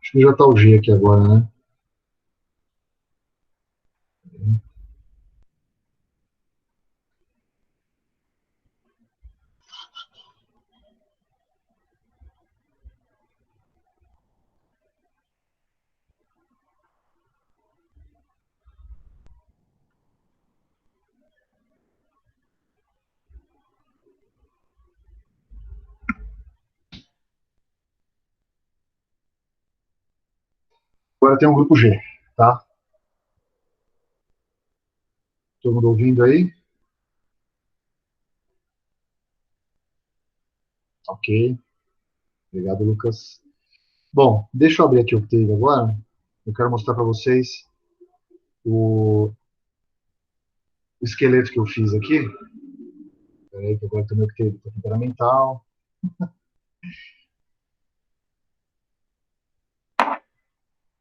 Speaker 1: Acho que já está o G aqui agora, né? Agora tem um grupo G, tá? Todo mundo ouvindo aí? Ok. Obrigado, Lucas. Bom, deixa eu abrir aqui o Octave agora. Eu quero mostrar para vocês o esqueleto que eu fiz aqui. Espera aí, que agora tem o Octave temperamental.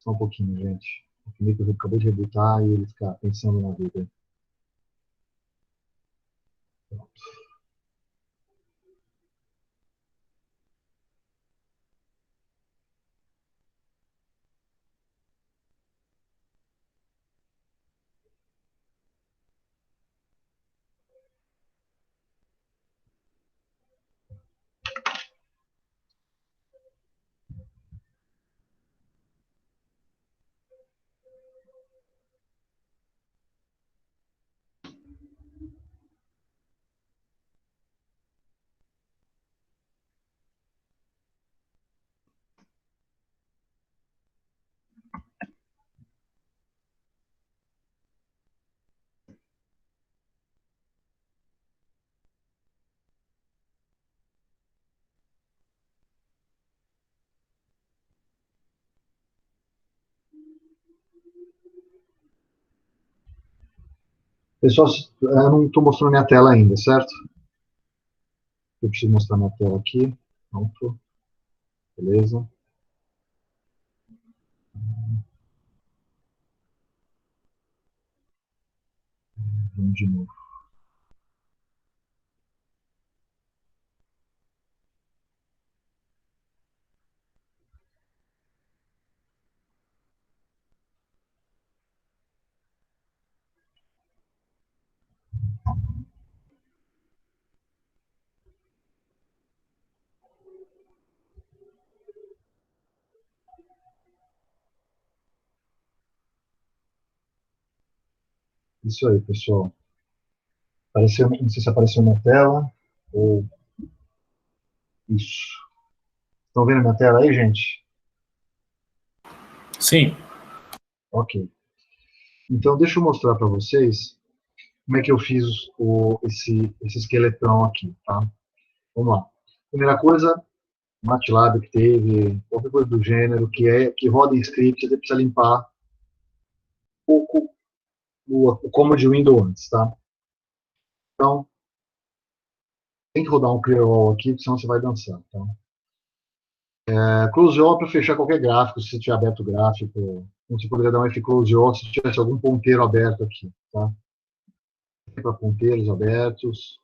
Speaker 1: Só um pouquinho, gente. O Felipe acabou de rebutar e ele fica pensando na vida. Pronto. Pessoal, eu não estou mostrando minha tela ainda, certo? Eu preciso mostrar minha tela aqui. Pronto. Beleza. Vamos de novo. Isso aí, pessoal. Apareceu, não sei se apareceu na tela ou isso. Estão vendo minha tela aí, gente?
Speaker 7: Sim.
Speaker 1: Ok. Então, deixa eu mostrar para vocês como é que eu fiz esse esqueletão aqui, tá? Vamos lá. Primeira coisa, MATLAB que teve, qualquer coisa do gênero, que roda em script, você precisa limpar um pouco o comando de Windows antes, tá? Então, tem que rodar um clear all aqui, senão você vai dançar, tá? Close all para fechar qualquer gráfico, se você tiver aberto o gráfico. Você poderia dar um F close all se tivesse algum ponteiro aberto aqui, tá? Para ponteiros abertos.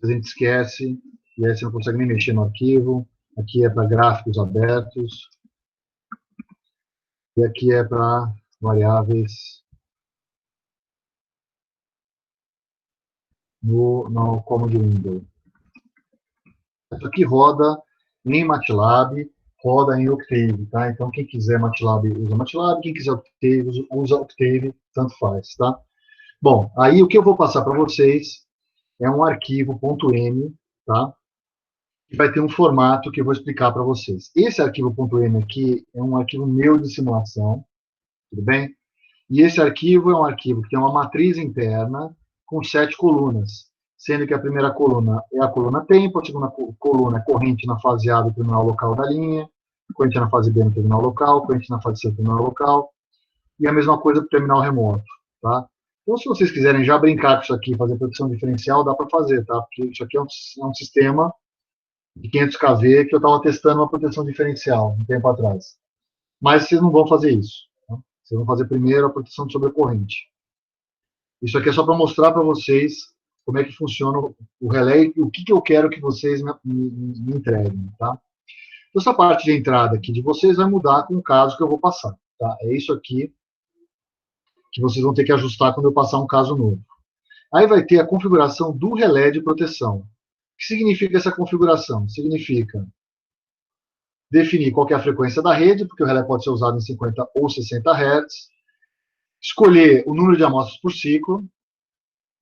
Speaker 1: A gente esquece, e aí você não consegue nem mexer no arquivo. Aqui é para gráficos abertos. E aqui é para variáveis no Command Window. Isso aqui roda em MATLAB, roda em Octave, tá? Então, quem quiser MATLAB, usa MATLAB, quem quiser Octave, usa Octave, tanto faz, tá? Bom, aí o que eu vou passar para vocês é um arquivo .m, tá? Que vai ter um formato que eu vou explicar para vocês. Esse arquivo .m aqui é um arquivo meu de simulação, tudo bem? E esse arquivo é um arquivo que tem uma matriz interna com 7 colunas, sendo que a primeira coluna é a coluna tempo, a segunda coluna é corrente na fase A do terminal local da linha, corrente na fase B no terminal local, corrente na fase C do terminal local, e a mesma coisa para o terminal remoto, tá? Então, se vocês quiserem já brincar com isso aqui, fazer proteção diferencial, dá para fazer, tá? Porque isso aqui é um sistema de 500 kV que eu estava testando uma proteção diferencial um tempo atrás. Mas vocês não vão fazer isso. Tá? Vocês vão fazer primeiro a proteção de sobrecorrente. Isso aqui é só para mostrar para vocês como é que funciona o relé e o que eu quero que vocês me entreguem. Tá? Então, essa parte de entrada aqui de vocês vai mudar com o caso que eu vou passar. Tá? É isso aqui que vocês vão ter que ajustar quando eu passar um caso novo. Aí vai ter a configuração do relé de proteção. O que significa essa configuração? Significa definir qual é a frequência da rede, porque o relé pode ser usado em 50 ou 60 Hz, escolher o número de amostras por ciclo,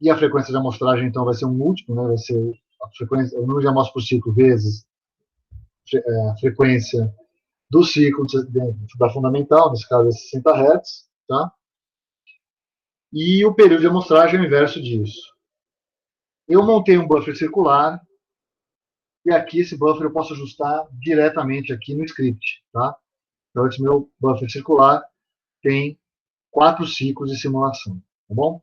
Speaker 1: e a frequência de amostragem, então, vai ser um múltiplo, né? Vai ser o número de amostras por ciclo vezes a frequência do ciclo da fundamental, nesse caso é 60 Hz, tá? E o período de amostragem é o inverso disso. Eu montei um buffer circular, e aqui esse buffer eu posso ajustar diretamente aqui no script, tá? Então, esse meu buffer circular tem 4 ciclos de simulação, tá bom?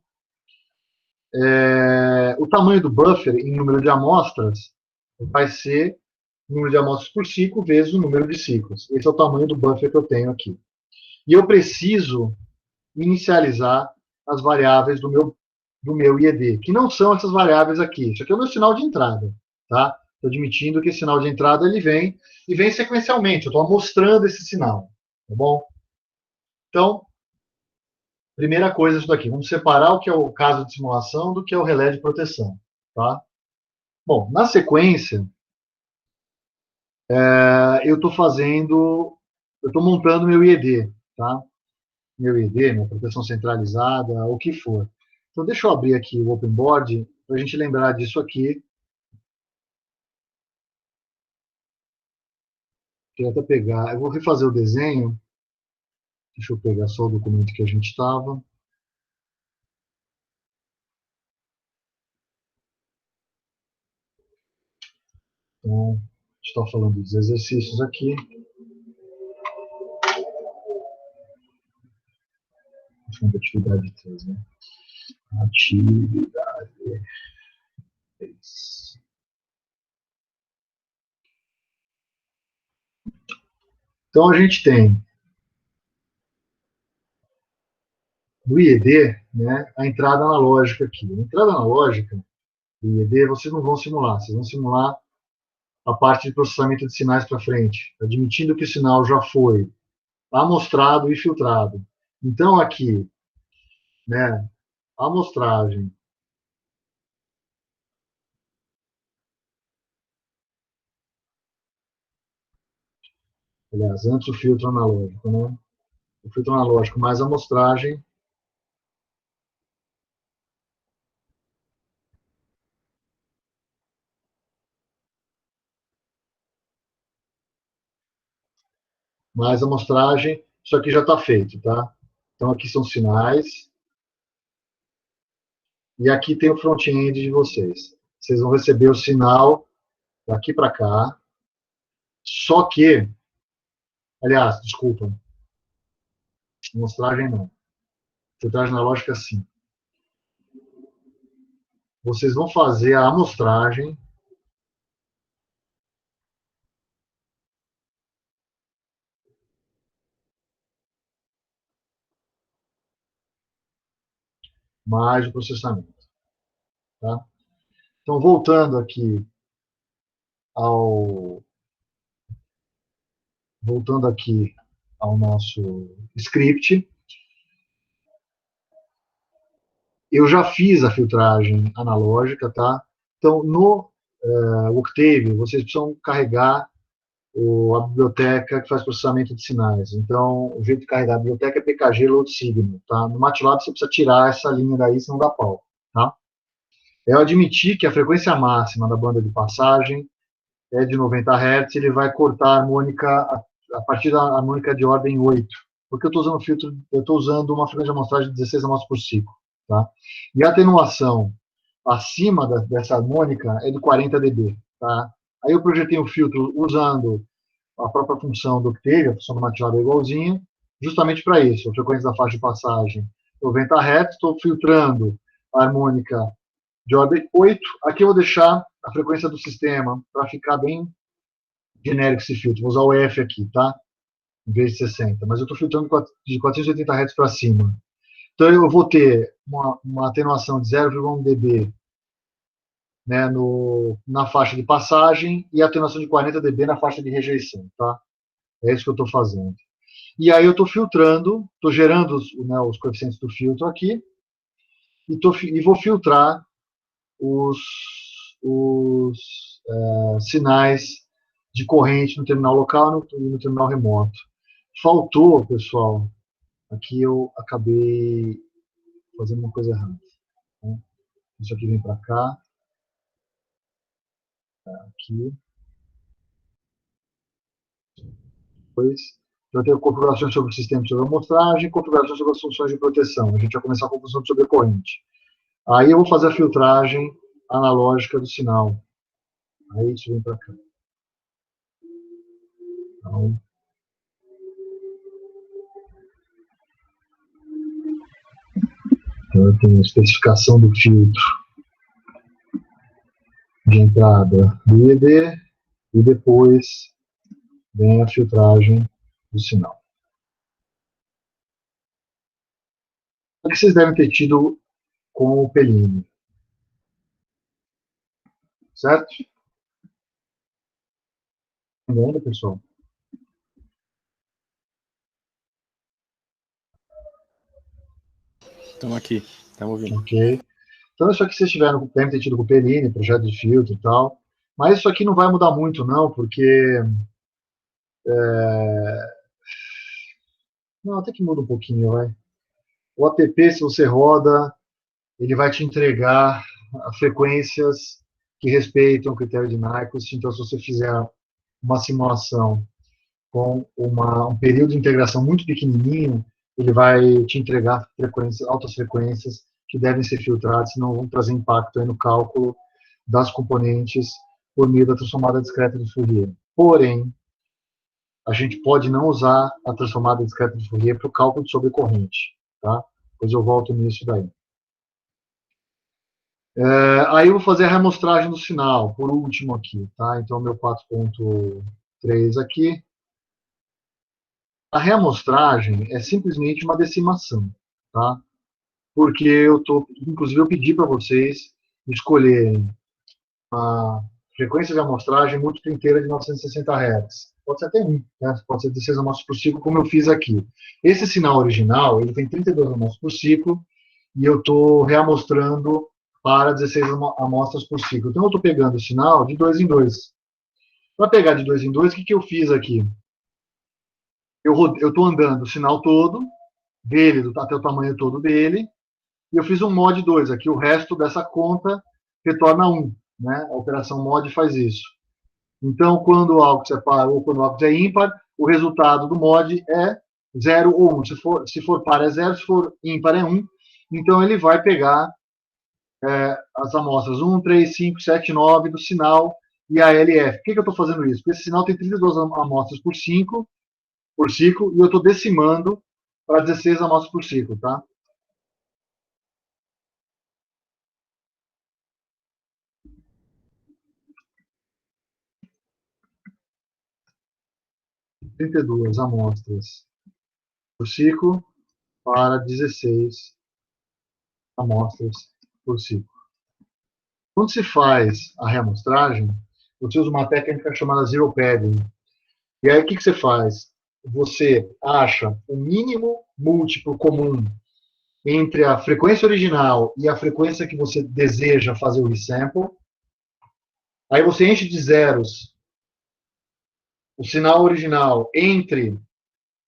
Speaker 1: O tamanho do buffer em número de amostras vai ser o número de amostras por ciclo vezes o número de ciclos. Esse é o tamanho do buffer que eu tenho aqui. E eu preciso inicializar as variáveis do meu IED, que não são essas variáveis aqui. Isso aqui é o meu sinal de entrada, tá? Estou admitindo que esse sinal de entrada ele vem e vem sequencialmente. Eu estou mostrando esse sinal, tá bom? Então, primeira coisa isso daqui. Vamos separar o que é o caso de simulação do que é o relé de proteção, tá? Bom, na sequência, eu estou montando meu IED, tá? Meu IED, minha proteção centralizada, o que for. Então, deixa eu abrir aqui o OpenBoard para a gente lembrar disso aqui. Queria até pegar, eu vou refazer o desenho. Deixa eu pegar só o documento que a gente estava. Então, a gente está falando dos exercícios aqui. Atividade 3, né? Atividade 3. Então, a gente tem no IED, né, a entrada analógica aqui. A entrada analógica do IED, vocês não vão simular. Vocês vão simular a parte de processamento de sinais para frente, admitindo que o sinal já foi amostrado e filtrado. Então, aqui, né, a amostragem aliás, antes o filtro analógico, né? O filtro analógico mais a amostragem mais a amostragem, isso aqui já está feito, tá? Então, aqui são sinais. E aqui tem o front-end de vocês. Vocês vão receber o sinal daqui para cá. Só que, aliás, desculpa, amostragem não. Filtragem analógica sim. Vocês vão fazer a amostragem mais o processamento. Tá? Então, voltando aqui ao... Voltando aqui ao nosso script. Eu já fiz a filtragem analógica, tá? Então, no Octave, vocês precisam carregar a biblioteca que faz processamento de sinais. Então, o jeito de carregar a biblioteca é pkg load signal, tá? No MATLAB, você precisa tirar essa linha daí, senão dá pau, tá? Eu admiti que a frequência máxima da banda de passagem é de 90 Hz, ele vai cortar a harmônica a partir da harmônica de ordem 8, porque eu estou usando filtro, eu estou usando uma frequência de amostragem de 16 amostras por ciclo, tá? E a atenuação acima dessa harmônica é de 40 dB, tá? Aí eu projetei um filtro usando a própria função do Octave, a função do MATLAB é igualzinha, justamente para isso, a frequência da faixa de passagem 90 Hz, estou filtrando a harmônica de ordem 8, aqui eu vou deixar a frequência do sistema para ficar bem genérico esse filtro, vou usar o F aqui, tá? Em vez de 60, mas eu estou filtrando de 480 Hz para cima. Então eu vou ter uma atenuação de 0,1 dB, né, na faixa de passagem e atenuação de 40 dB na faixa de rejeição, tá? É isso que eu estou fazendo. E aí eu estou filtrando, estou gerando os coeficientes do filtro aqui e vou filtrar os sinais de corrente no terminal local e no terminal remoto. Faltou, pessoal, aqui eu acabei fazendo uma coisa errada. Né? Isso aqui vem para cá. Aqui. Depois, eu tenho configurações sobre o sistema de amostragem, configurações sobre as funções de proteção. A gente vai começar com a função de sobrecorrente. Aí eu vou fazer a filtragem analógica do sinal. Aí isso vem para cá. Então, eu tenho a especificação do filtro de entrada do IED e depois vem a filtragem do sinal. O que vocês devem ter tido com o Pellini? Certo? Entendendo, pessoal?
Speaker 5: Estamos aqui, estamos ouvindo.
Speaker 1: Ok. Então, isso aqui vocês devem ter tido com o Pellini, projeto de filtro e tal. Mas isso aqui não vai mudar muito, não, porque... Não, até que muda um pouquinho, vai. O ATP, se você roda, ele vai te entregar frequências que respeitam o critério de Nyquist. Então, se você fizer uma simulação com um período de integração muito pequenininho, ele vai te entregar altas frequências que devem ser filtradas, senão vão trazer impacto aí no cálculo das componentes por meio da transformada discreta de Fourier. Porém, a gente pode não usar a transformada discreta de Fourier para o cálculo de sobrecorrente, tá? Depois eu volto nisso daí. Aí eu vou fazer a reamostragem do sinal, por último aqui, tá? Então, meu 4.3 aqui. A reamostragem é simplesmente uma decimação, tá? Porque inclusive eu pedi para vocês escolherem a frequência de amostragem múltipla inteira de 960 Hz. Pode ser até 1, né? Pode ser 16 amostras por ciclo, como eu fiz aqui. Esse sinal original, ele tem 32 amostras por ciclo, e eu estou reamostrando para 16 amostras por ciclo. Então, eu estou pegando o sinal de 2 em 2. Para pegar de 2 em 2, o que eu fiz aqui? Eu estou andando o sinal todo, dele, até o tamanho todo dele, e eu fiz um mod 2. Aqui o resto dessa conta retorna 1. Né? A operação mod faz isso. Então, quando o álcool é par ou quando o álcool é ímpar, o resultado do mod é 0 ou 1. Se for par é 0, se for ímpar é 1. Então, ele vai pegar as amostras 1, 3, 5, 7, 9 do sinal e a LF. Por que eu estou fazendo isso? Porque esse sinal tem 32 amostras por ciclo, e eu estou decimando para 16 amostras por ciclo, tá? – 32 amostras por ciclo para 16 amostras por ciclo. Quando se faz a reamostragem, você usa uma técnica chamada zero padding. E aí, o que você faz? você acha o mínimo múltiplo comum entre a frequência original e a frequência que você deseja fazer o resample. Aí você enche de zeros o sinal original entre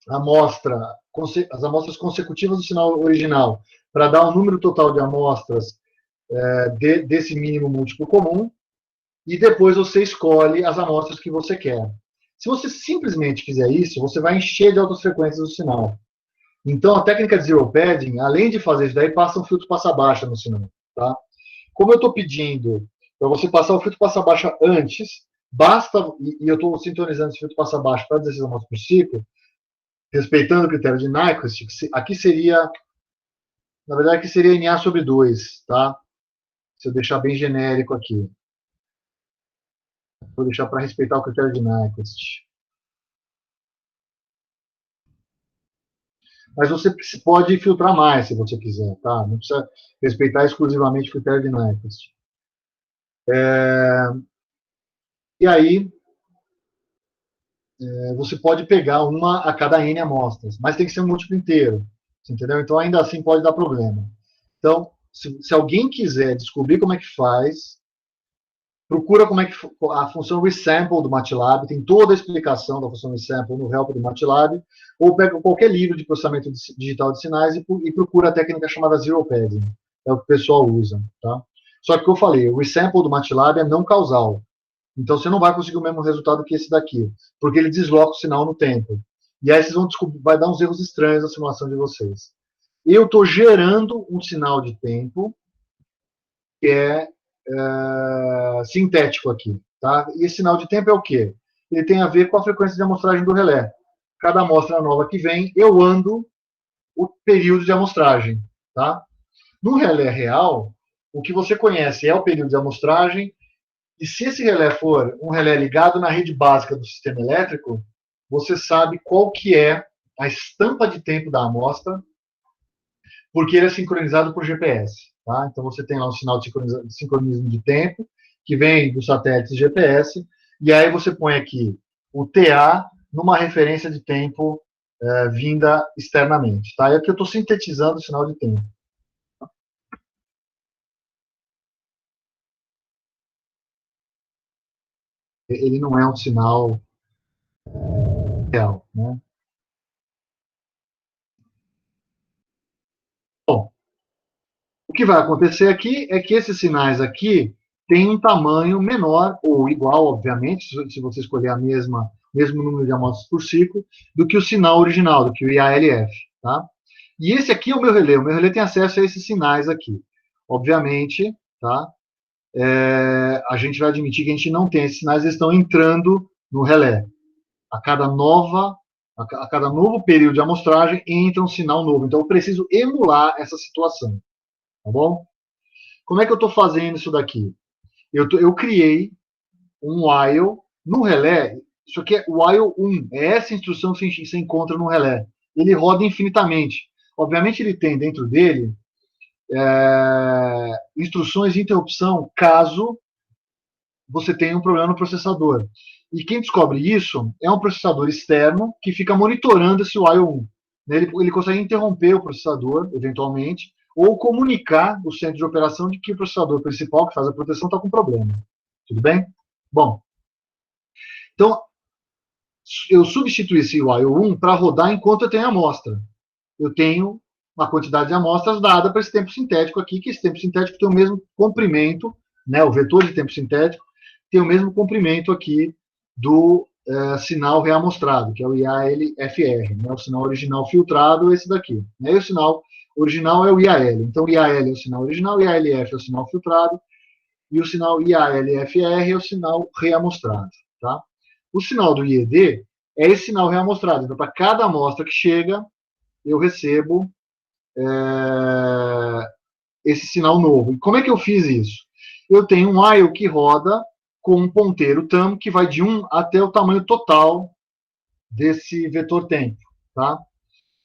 Speaker 1: as amostras consecutivas do sinal original, para dar um número total de amostras desse mínimo múltiplo comum, e depois você escolhe as amostras que você quer. Se você simplesmente fizer isso, você vai encher de altas frequências do sinal. Então, a técnica de zero padding, além de fazer isso daí, passa um filtro passa-baixa no sinal. Tá? Como eu estou pedindo para você passar o filtro passa-baixa antes, basta, e eu estou sintonizando esse filtro passa-baixa para 16 amostras por ciclo, respeitando o critério de Nyquist, aqui seria, na verdade, aqui seria NA sobre 2, tá? Se eu deixar bem genérico aqui. Vou deixar para respeitar o critério de Nyquist. Mas você pode filtrar mais, se você quiser, tá? Não precisa respeitar exclusivamente o critério de Nyquist. E aí, você pode pegar uma a cada N amostras, mas tem que ser um múltiplo inteiro, entendeu? Então, ainda assim, pode dar problema. Então, se alguém quiser descobrir como é que faz, procura como é que a função resample do MATLAB, tem toda a explicação da função resample no help do MATLAB, ou pega qualquer livro de processamento digital de sinais e procura a técnica chamada zero padding. É o que o pessoal usa, tá? Só que eu falei, o resample do MATLAB é não causal. Então, você não vai conseguir o mesmo resultado que esse daqui, porque ele desloca o sinal no tempo. E aí vocês vão descobrir, vai dar uns erros estranhos na simulação de vocês. Eu estou gerando um sinal de tempo que é sintético aqui. Tá? E esse sinal de tempo é o quê? Ele tem a ver com a frequência de amostragem do relé. Cada amostra nova que vem, eu ando o período de amostragem. Tá? No relé real, o que você conhece é o período de amostragem, e se esse relé for um relé ligado na rede básica do sistema elétrico, você sabe qual que é a estampa de tempo da amostra, porque ele é sincronizado por GPS. Tá? Então, você tem lá um sinal de sincronismo de tempo, que vem dos satélites GPS, e aí você põe aqui o TA numa referência de tempo vinda externamente. Tá? É que eu estou sintetizando o sinal de tempo. Ele não é um sinal real, né? Bom, o que vai acontecer aqui é que esses sinais aqui têm um tamanho menor, ou igual, obviamente, se você escolher mesmo número de amostras por ciclo, do que o sinal original, do que o IALF, tá? E esse aqui é o meu relé. O meu relé tem acesso a esses sinais aqui. Obviamente, tá? A gente vai admitir que a gente não tem esses sinais, eles estão entrando no relé. A cada novo período de amostragem entra um sinal novo. Então, eu preciso emular essa situação. Tá bom? Como é que eu estou fazendo isso daqui? Eu criei um while no relé. Isso aqui é while 1. É essa instrução que você encontra no relé. Ele roda infinitamente. Obviamente, ele tem dentro dele instruções de interrupção caso você tenha um problema no processador. E quem descobre isso é um processador externo que fica monitorando esse while 1. Ele consegue interromper o processador, eventualmente, ou comunicar o centro de operação de que o processador principal, que faz a proteção, está com problema. Tudo bem? Bom, então, eu substituí esse while 1 para rodar enquanto eu tenho amostra. Eu tenho uma quantidade de amostras dada para esse tempo sintético aqui, que esse tempo sintético tem o mesmo comprimento, né, o vetor de tempo sintético tem o mesmo comprimento aqui do sinal reamostrado, que é o IALFR, né, o sinal original filtrado, esse daqui. Né, e o sinal original é o IAL. Então, o IAL é o sinal original, o IALF é o sinal filtrado, e o sinal IALFR é o sinal reamostrado. Tá? O sinal do IED é esse sinal reamostrado. Então, para cada amostra que chega, eu recebo esse sinal novo. E como é que eu fiz isso? Eu tenho um while que roda com um ponteiro tam que vai de 1 até o tamanho total desse vetor tempo. Tá?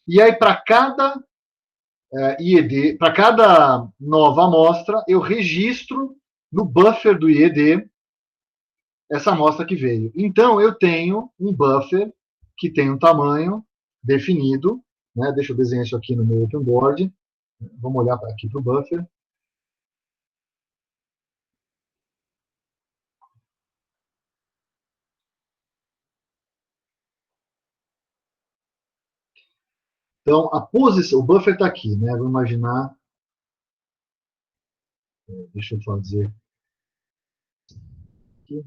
Speaker 1: E aí, para cada IED, para cada nova amostra, eu registro no buffer do IED essa amostra que veio. Então, eu tenho um buffer que tem um tamanho definido, né? Deixa eu desenhar isso aqui no meu open board. Vamos olhar aqui para o buffer. Então, a posição, o buffer está aqui, né? Vou imaginar. Deixa eu fazer aqui.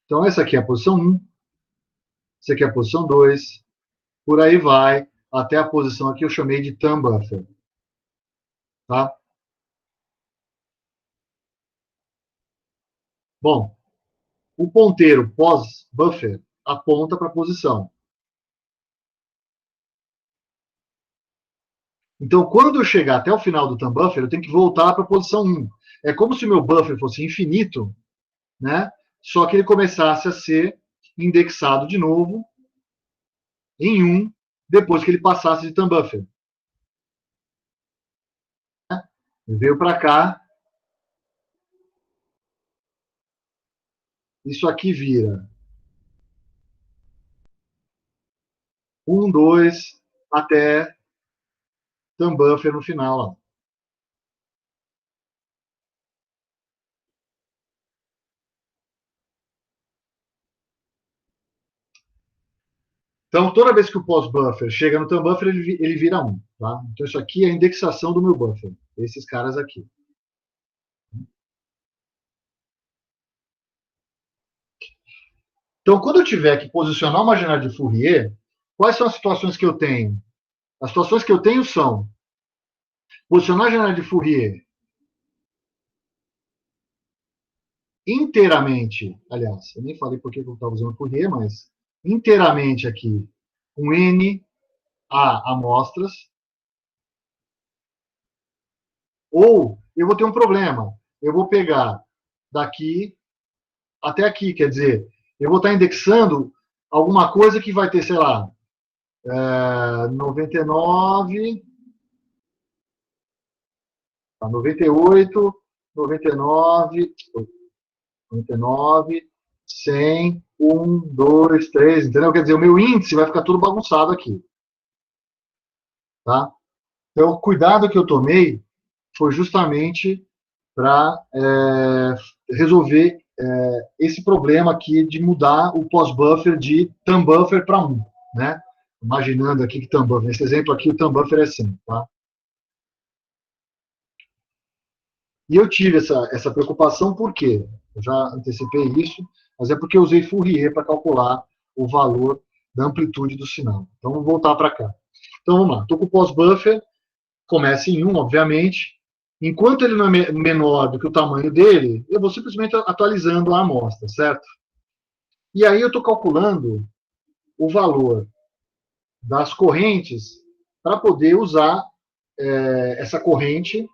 Speaker 1: Então, essa aqui é a posição 1, essa aqui é a posição 2, por aí vai, até a posição aqui eu chamei de thumb buffer. Tá? Bom, o ponteiro pós-buffer aponta para a posição. Então, quando eu chegar até o final do thumb buffer, eu tenho que voltar para a posição 1. É como se o meu buffer fosse infinito, né? Só que ele começasse a ser indexado de novo em 1, depois que ele passasse de thumb buffer. Ele veio para cá. Isso aqui vira 1, 2, até thumb buffer no final lá. Então, toda vez que o pós-buffer chega no thumb buffer, ele vira 1. Tá? Então, isso aqui é a indexação do meu buffer. Esses caras aqui. Então, quando eu tiver que posicionar uma janela de Fourier, quais são as situações que eu tenho? As situações que eu tenho são posicionar a janela de Fourier inteiramente, aliás, eu nem falei por que eu estava usando Fourier, mas inteiramente aqui, com N a amostras, ou eu vou ter um problema. Eu vou pegar daqui até aqui, quer dizer, eu vou estar indexando alguma coisa que vai ter, sei lá, 99, 98, 99, 99, 100, 1, 2, 3, entendeu? Quer dizer, o meu índice vai ficar tudo bagunçado aqui. Tá? Então, o cuidado que eu tomei foi justamente para resolver esse problema aqui de mudar o pós-buffer de thumb buffer para 1, né? Imaginando aqui que thumb buffer, nesse exemplo aqui, o thumb buffer é 100, tá? E eu tive essa preocupação, por quê? Eu já antecipei isso, mas é porque eu usei Fourier para calcular o valor da amplitude do sinal. Então, vamos voltar para cá. Então, vamos lá. Estou com o pós-buffer, começa em 1, obviamente. Enquanto ele não é menor do que o tamanho dele, eu vou simplesmente atualizando a amostra, certo? E aí eu estou calculando o valor das correntes para poder usar essa corrente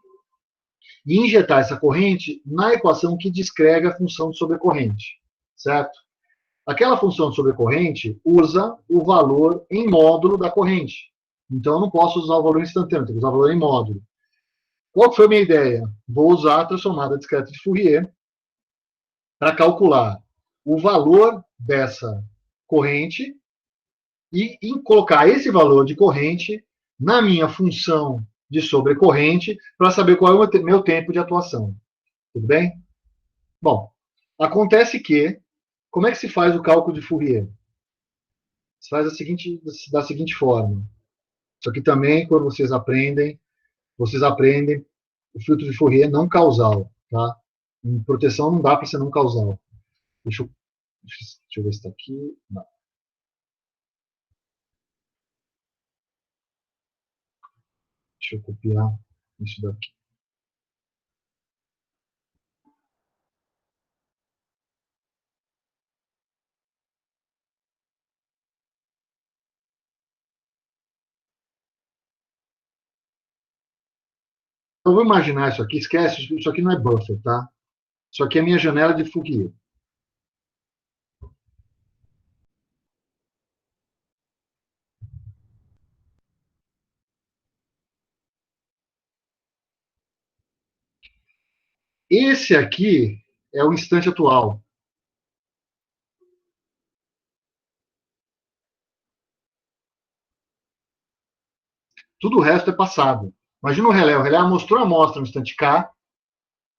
Speaker 1: e injetar essa corrente na equação que descreve a função de sobrecorrente, certo? Aquela função de sobrecorrente usa o valor em módulo da corrente. Então, eu não posso usar o valor instantâneo, tenho que usar o valor em módulo. Qual foi a minha ideia? Vou usar a transformada discreta de Fourier para calcular o valor dessa corrente e colocar esse valor de corrente na minha função de sobrecorrente para saber qual é o meu tempo de atuação. Tudo bem? Bom, acontece que, como é que se faz o cálculo de Fourier? Se faz da seguinte forma. Isso aqui também, quando vocês aprendem o filtro de Fourier não causal. Tá? Em proteção não dá para ser não causal. Deixa eu ver se está aqui. Não. Deixa eu copiar isso daqui. Eu vou imaginar isso aqui, esquece, isso aqui não é buffer, tá? Isso aqui é minha janela de Fourier. Esse aqui é o instante atual. Tudo o resto é passado. Imagina o relé mostrou a amostra no instante K,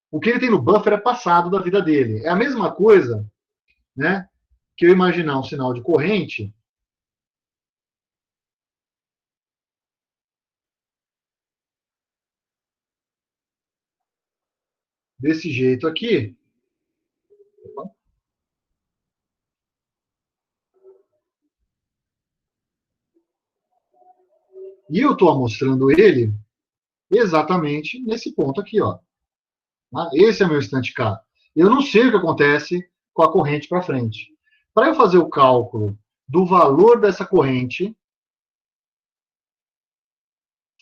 Speaker 1: o que ele tem no buffer é passado da vida dele. É a mesma coisa, né, que eu imaginar um sinal de corrente desse jeito aqui. E eu estou mostrando ele exatamente nesse ponto aqui, ó. Esse é meu instante K. Eu não sei o que acontece com a corrente para frente. Para eu fazer o cálculo do valor dessa corrente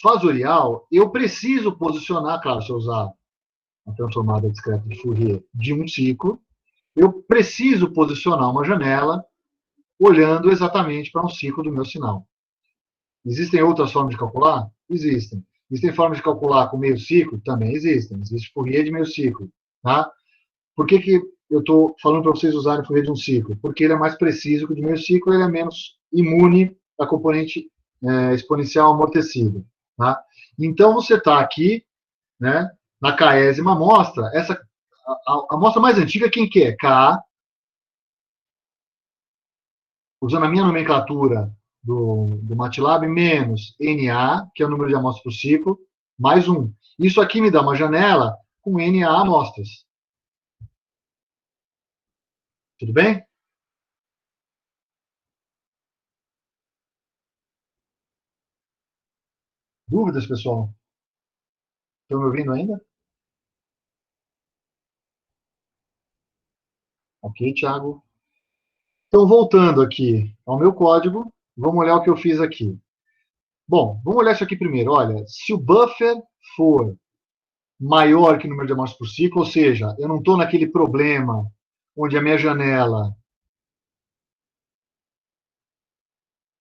Speaker 1: fasorial, eu preciso posicionar, claro, se eu usar a transformada discreta de Fourier de um ciclo, eu preciso posicionar uma janela olhando exatamente para um ciclo do meu sinal. Existem outras formas de calcular? Existem. Existem formas de calcular com meio ciclo? Também existem. Existe Fourier de meio ciclo. Tá? Por que eu estou falando para vocês usarem Fourier de um ciclo? Porque ele é mais preciso que o de meio ciclo, ele é menos imune à componente exponencial amortecida. Tá? Então, você está aqui, né, na Késima amostra, a amostra mais antiga, quem que é? K, usando a minha nomenclatura do MATLAB, menos NA, que é o número de amostras por ciclo, mais 1. Isso aqui me dá uma janela com NA amostras. Tudo bem? Dúvidas, pessoal? Estão me ouvindo ainda? Ok, Thiago. Então, voltando aqui ao meu código, vamos olhar o que eu fiz aqui. Bom, vamos olhar isso aqui primeiro. Olha, se o buffer for maior que o número de amostras por ciclo, ou seja, eu não estou naquele problema onde a minha janela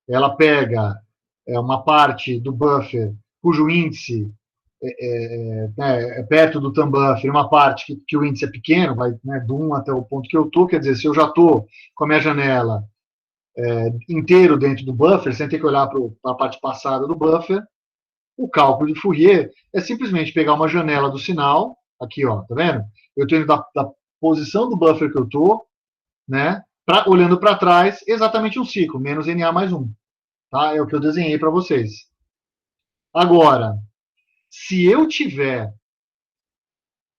Speaker 1: ela pega uma parte do buffer cujo índice é perto do thumb buffer, uma parte que o índice é pequeno, vai, né, do 1 até o ponto que eu estou, quer dizer, se eu já estou com a minha janela inteiro dentro do buffer, sem ter que olhar para a parte passada do buffer, o cálculo de Fourier é simplesmente pegar uma janela do sinal, aqui, ó, tá vendo? Eu estou indo da posição do buffer que eu estou, né, olhando para trás, exatamente um ciclo, menos NA mais 1. Tá? É o que eu desenhei para vocês. Agora, se eu tiver,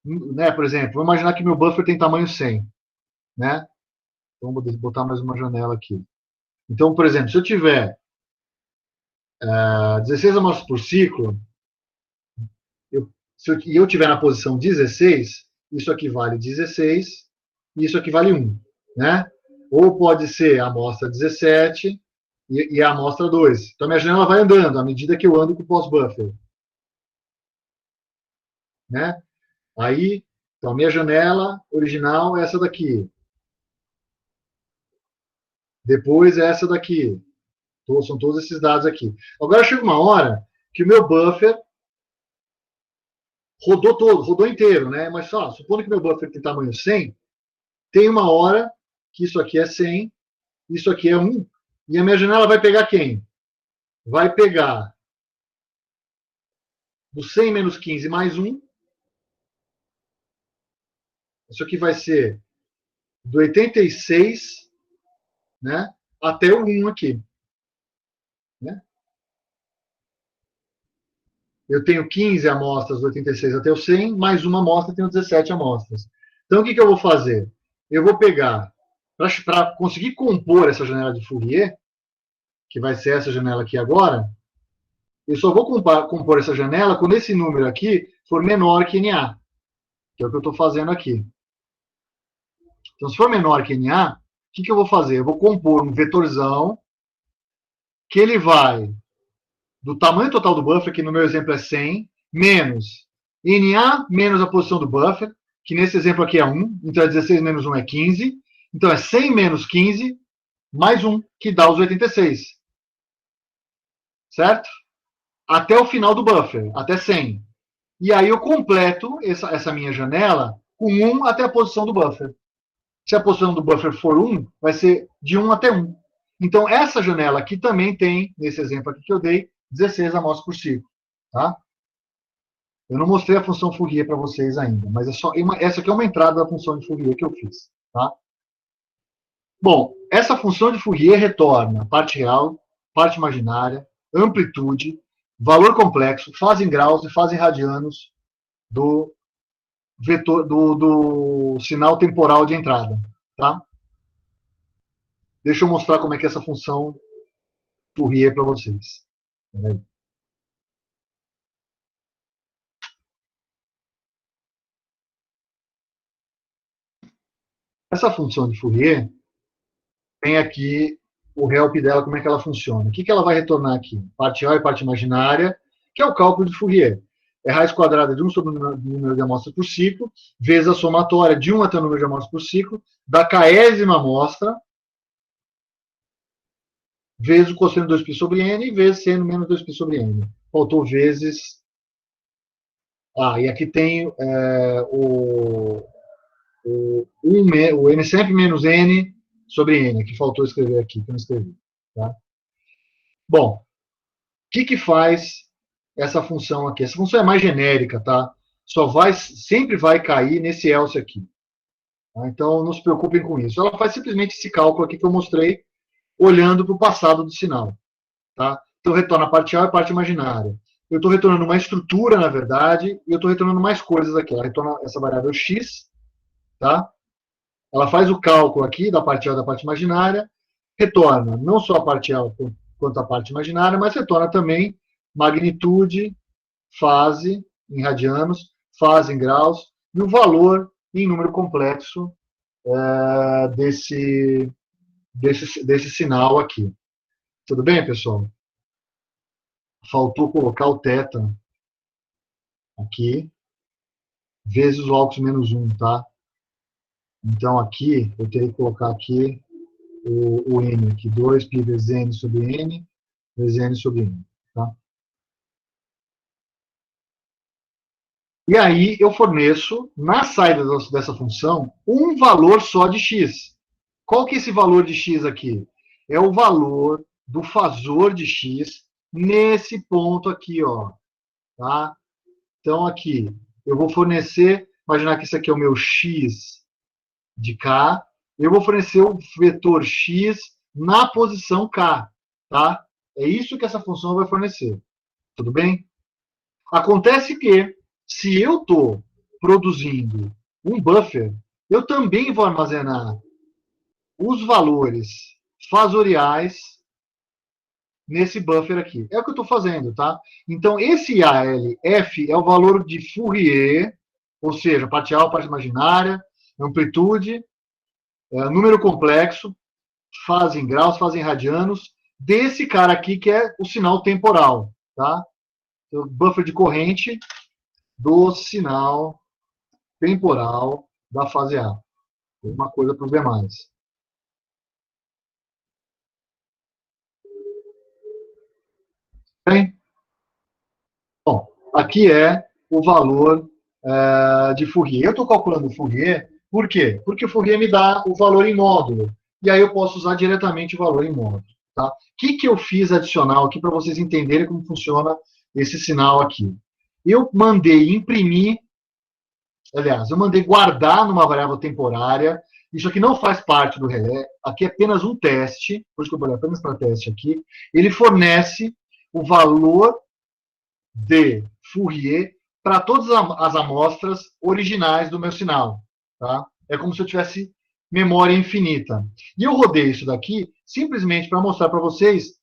Speaker 1: né, por exemplo, vou imaginar que meu buffer tem tamanho 100, né? Então, vou botar mais uma janela aqui. Então, por exemplo, se eu tiver 16 amostras por ciclo, e eu tiver na posição 16, isso aqui vale 16, e isso aqui vale 1, né? Ou pode ser a amostra 17 e a amostra 2. Então, minha janela vai andando à medida que eu ando com o pós-buffer. Né? Aí, então, a minha janela original é essa daqui. Depois é essa daqui. São todos esses dados aqui. Agora chega uma hora que o meu buffer rodou todo, rodou inteiro, né? Mas só, supondo que meu buffer tem tamanho 100, tem uma hora que isso aqui é 100, isso aqui é 1, e a minha janela vai pegar quem? Vai pegar do 100 menos 15 mais 1. Isso aqui vai ser do 86, né, até o 1 aqui. Né? Eu tenho 15 amostras do 86 até o 100, mais uma amostra, tenho 17 amostras. Então, o que eu vou fazer? Eu vou pegar, para conseguir compor essa janela de Fourier, que vai ser essa janela aqui agora, eu só vou compor essa janela quando esse número aqui for menor que NA, que é o que eu estou fazendo aqui. Então, se for menor que NA, o que eu vou fazer? Eu vou compor um vetorzão que ele vai do tamanho total do buffer, que no meu exemplo é 100, menos NA menos a posição do buffer, que nesse exemplo aqui é 1, então é 16 menos 1 é 15. Então é 100 menos 15, mais 1, que dá os 86. Certo? Até o final do buffer, até 100. E aí eu completo essa minha janela com 1 até a posição do buffer. Se a posição do buffer for 1, vai ser de 1 até 1. Então, essa janela aqui também tem, nesse exemplo aqui que eu dei, 16 amostras por ciclo. Tá? Eu não mostrei a função Fourier para vocês ainda, mas essa aqui é uma entrada da função de Fourier que eu fiz. Tá? Bom, essa função de Fourier retorna parte real, parte imaginária, amplitude, valor complexo, fase em graus e fase em radianos do vetor do sinal temporal de entrada, tá? Deixa eu mostrar como é que é essa função Fourier para vocês. Peraí. Essa função de Fourier tem aqui o help dela, como é que ela funciona. O que ela vai retornar aqui? Parte real e parte imaginária, que é o cálculo de Fourier. É raiz quadrada de 1 sobre o número de amostras por ciclo, vezes a somatória de 1 até o número de amostras por ciclo, da késima amostra, vezes o cosseno 2π sobre n, vezes seno menos 2π sobre n. Faltou vezes... e aqui tem o n sempre menos n sobre n, que faltou escrever aqui, que eu não escrevi. Tá? Bom, o que faz essa função aqui? Essa função é mais genérica, tá? Sempre vai cair nesse else aqui. Tá? Então, não se preocupem com isso. Ela faz simplesmente esse cálculo aqui que eu mostrei, olhando para o passado do sinal. Tá? Então, retorna a parte real e a parte imaginária. Eu estou retornando uma estrutura, na verdade, e eu estou retornando mais coisas aqui. Ela retorna essa variável x, tá? Ela faz o cálculo aqui da parte real e da parte imaginária, retorna não só a parte real quanto a parte imaginária, mas retorna também magnitude, fase em radianos, fase em graus, e o valor em número complexo desse sinal aqui. Tudo bem, pessoal? Faltou colocar o θ aqui, vezes o aux menos 1, tá? Então, aqui, eu teria que colocar aqui o n, aqui, 2π vezes n sobre n, vezes n sobre n, tá? E aí, eu forneço, na saída dessa função, um valor só de x. Qual que é esse valor de x aqui? É o valor do fasor de x nesse ponto aqui, ó. Tá? Então, aqui, eu vou fornecer, imaginar que isso aqui é o meu x de k, eu vou fornecer o vetor x na posição k, tá? É isso que essa função vai fornecer. Tudo bem? Acontece que, se eu estou produzindo um buffer, eu também vou armazenar os valores fasoriais nesse buffer aqui. É o que eu estou fazendo, tá? Então, esse ALF é o valor de Fourier, ou seja, parte real, parte imaginária, amplitude, número complexo, fase em graus, fase em radianos, desse cara aqui que é o sinal temporal, tá? O buffer de corrente do sinal temporal da fase A. Uma coisa para os demais. Bem? Bom, aqui é o valor de Fourier. Eu estou calculando o Fourier, por quê? Porque o Fourier me dá o valor em módulo. E aí eu posso usar diretamente o valor em módulo. Tá? O que eu fiz adicional aqui para vocês entenderem como funciona esse sinal aqui? Eu mandei imprimir, aliás, eu mandei guardar numa variável temporária. Isso aqui não faz parte do relé. Aqui é apenas um teste. Por isso que eu vou olhar apenas para teste aqui. Ele fornece o valor de Fourier para todas as amostras originais do meu sinal. Tá? É como se eu tivesse memória infinita. E eu rodei isso daqui simplesmente para mostrar para vocês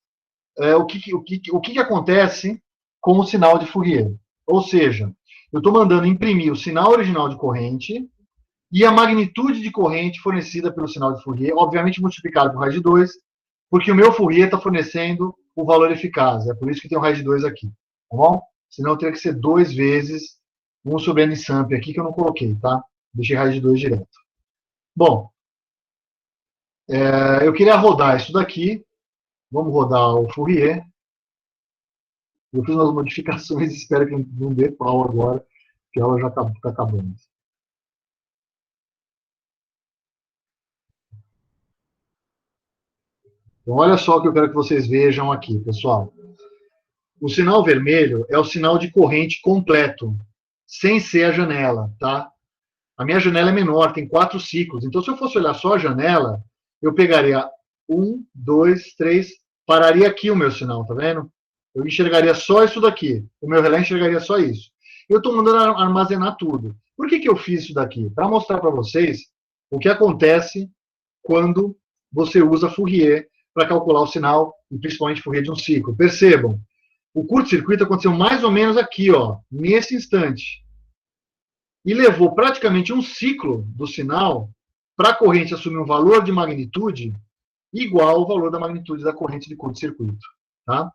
Speaker 1: o que acontece com o sinal de Fourier. Ou seja, eu estou mandando imprimir o sinal original de corrente e a magnitude de corrente fornecida pelo sinal de Fourier, obviamente multiplicado por raiz de 2, porque o meu Fourier está fornecendo o valor eficaz. É por isso que tem o raiz de 2 aqui. Tá bom? Senão teria que ser 2 vezes 1 sobre n samp aqui, que eu não coloquei, tá? Deixei raiz de 2 direto. Bom, eu queria rodar isso daqui. Vamos rodar o Fourier. Eu fiz umas modificações, espero que não dê pau agora, que ela já está acabando. Então, olha só o que eu quero que vocês vejam aqui, pessoal. O sinal vermelho é o sinal de corrente completo, sem ser a janela, tá? A minha janela é menor, tem 4 ciclos. Então, se eu fosse olhar só a janela, eu pegaria 1, 2, 3, pararia aqui o meu sinal, tá vendo? Eu enxergaria só isso daqui. O meu relé enxergaria só isso. Eu estou mandando armazenar tudo. Por que eu fiz isso daqui? Para mostrar para vocês o que acontece quando você usa Fourier para calcular o sinal, e principalmente Fourier de um ciclo. Percebam, o curto-circuito aconteceu mais ou menos aqui, ó, nesse instante. E levou praticamente um ciclo do sinal para a corrente assumir um valor de magnitude igual ao valor da magnitude da corrente de curto-circuito. Tá?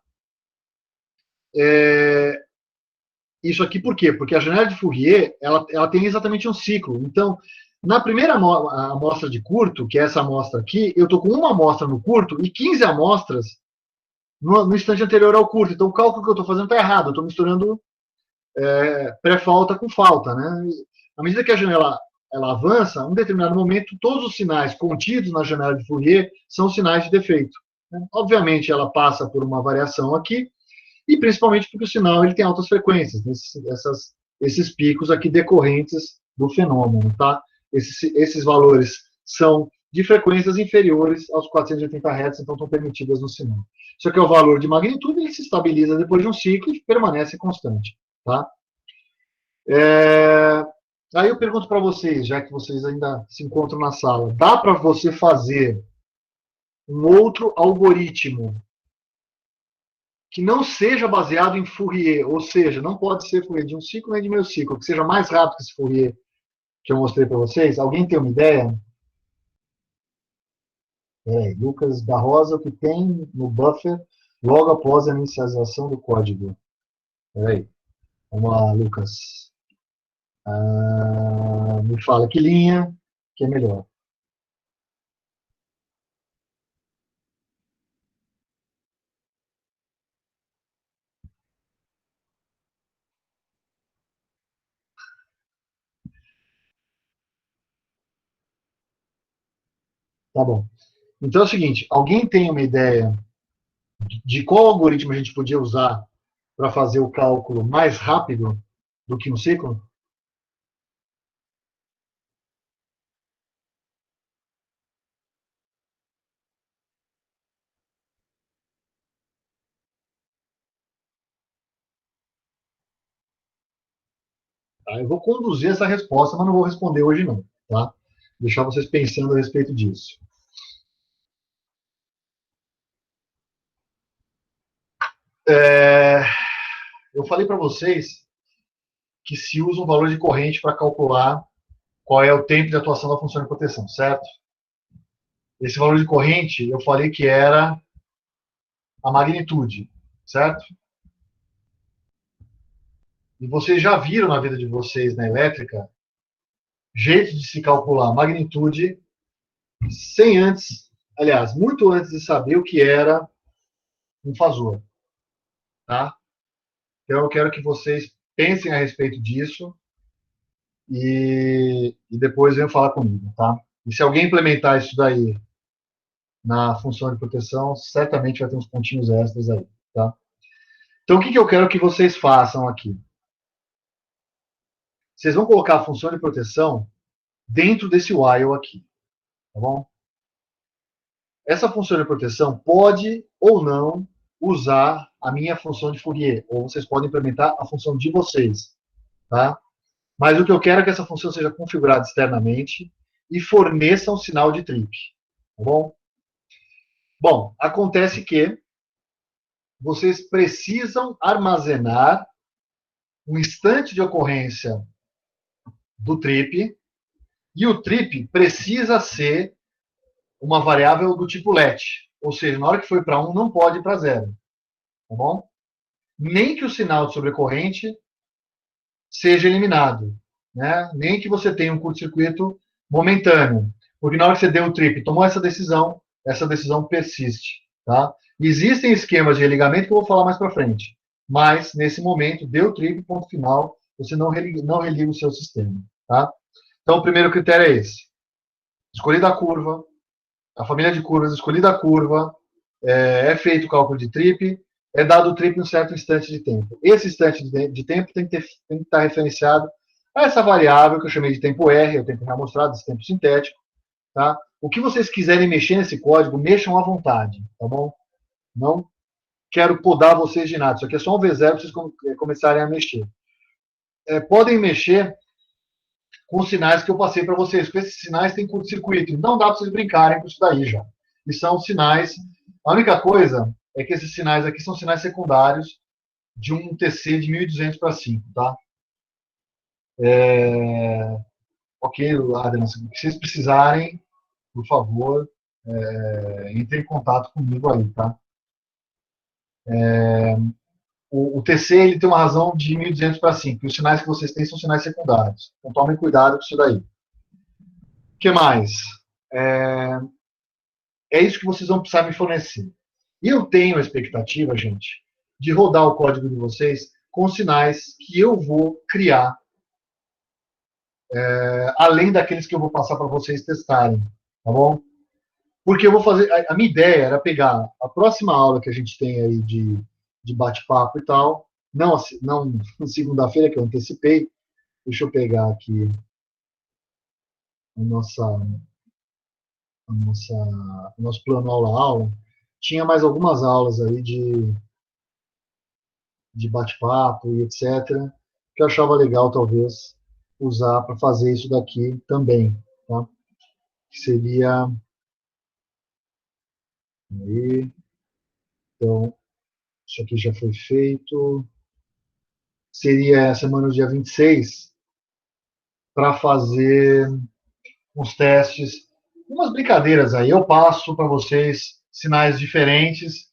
Speaker 1: Isso aqui por quê? Porque a janela de Fourier ela tem exatamente um ciclo. Então, na primeira amostra de curto, que é essa amostra aqui, eu estou com uma amostra no curto e 15 amostras no instante anterior ao curto. Então, o cálculo que eu estou fazendo está errado. Eu estou misturando pré-falta com falta. Né? À medida que a janela ela avança, em um determinado momento, todos os sinais contidos na janela de Fourier são sinais de defeito. Né? Obviamente, ela passa por uma variação aqui, e principalmente porque o sinal ele tem altas frequências, esses picos aqui decorrentes do fenômeno. Tá? Esses valores são de frequências inferiores aos 480 Hz, então estão permitidas no sinal. Isso aqui é o valor de magnitude, ele se estabiliza depois de um ciclo e permanece constante. Tá? Aí eu pergunto para vocês, já que vocês ainda se encontram na sala, dá para você fazer um outro algoritmo que não seja baseado em Fourier, ou seja, não pode ser Fourier de um ciclo nem de meio ciclo, que seja mais rápido que esse Fourier que eu mostrei para vocês? Alguém tem uma ideia? Lucas da Rosa, o que tem no buffer logo após a inicialização do código? Vamos lá, Lucas. Me fala que linha que é melhor. Tá bom. Então é o seguinte, alguém tem uma ideia de qual algoritmo a gente podia usar para fazer o cálculo mais rápido do que no ciclo? Tá? Eu vou conduzir essa resposta, mas não vou responder hoje não. Tá? Deixar vocês pensando a respeito disso. Eu falei para vocês que se usa um valor de corrente para calcular qual é o tempo de atuação da função de proteção, certo? Esse valor de corrente, eu falei que era a magnitude, certo? E vocês já viram na vida de vocês, na elétrica, jeito de se calcular magnitude sem antes, aliás, muito antes de saber o que era um fasor. Tá? Então, eu quero que vocês pensem a respeito disso e depois venham falar comigo. Tá? E se alguém implementar isso daí na função de proteção, certamente vai ter uns pontinhos extras aí. Tá? Então, o que eu quero que vocês façam aqui? Vocês vão colocar a função de proteção dentro desse while aqui. Tá bom? Essa função de proteção pode ou não usar a minha função de Fourier, ou vocês podem implementar a função de vocês. Tá? Mas o que eu quero é que essa função seja configurada externamente e forneça um sinal de trip. Tá bom? Bom, acontece que vocês precisam armazenar um instante de ocorrência do trip, e o trip precisa ser uma variável do tipo let, ou seja, na hora que foi para 1, não pode ir para 0. Tá bom? Nem que o sinal de sobrecorrente seja eliminado, né? Nem que você tenha um curto-circuito momentâneo, porque na hora que você deu o trip, tomou essa decisão persiste, tá? Existem esquemas de religamento que eu vou falar mais para frente, mas nesse momento, deu o trip, ponto final, você não religa o seu sistema, tá? Então, o primeiro critério é esse. Escolhida a curva, a família de curvas, escolhida a curva, é feito o cálculo de trip, é dado o trip em um certo instante de tempo. Esse instante de tempo tem que estar referenciado a essa variável que eu chamei de tempo R, o tempo reamostrado, esse tempo sintético, tá? O que vocês quiserem mexer nesse código, mexam à vontade, tá bom? Não quero podar vocês de nada, isso aqui é só um V0 para vocês começarem a mexer. Podem mexer com os sinais que eu passei para vocês, porque esses sinais têm curto-circuito, não dá para vocês brincarem com isso daí já. E são sinais, a única coisa é que esses sinais aqui são sinais secundários de um TC de 1200 para 5, tá? Ok, Adriano, se vocês precisarem, por favor, entrem em contato comigo aí, tá? O TC ele tem uma razão de 1200 para 5, e os sinais que vocês têm são sinais secundários. Então tomem cuidado com isso daí. O que mais? É isso que vocês vão precisar me fornecer. E eu tenho a expectativa, gente, de rodar o código de vocês com sinais que eu vou criar, além daqueles que eu vou passar para vocês testarem, tá bom? Porque eu vou fazer... A minha ideia era pegar a próxima aula que a gente tem aí de bate-papo e tal, não segunda-feira, que eu antecipei. Deixa eu pegar aqui o nosso plano aula-aula. Tinha mais algumas aulas aí de bate-papo e etc., que eu achava legal, talvez, usar para fazer isso daqui também, tá? Que seria... Aí. Então, isso aqui já foi feito. Seria semana do dia 26, para fazer uns testes, umas brincadeiras aí. Eu passo para vocês sinais diferentes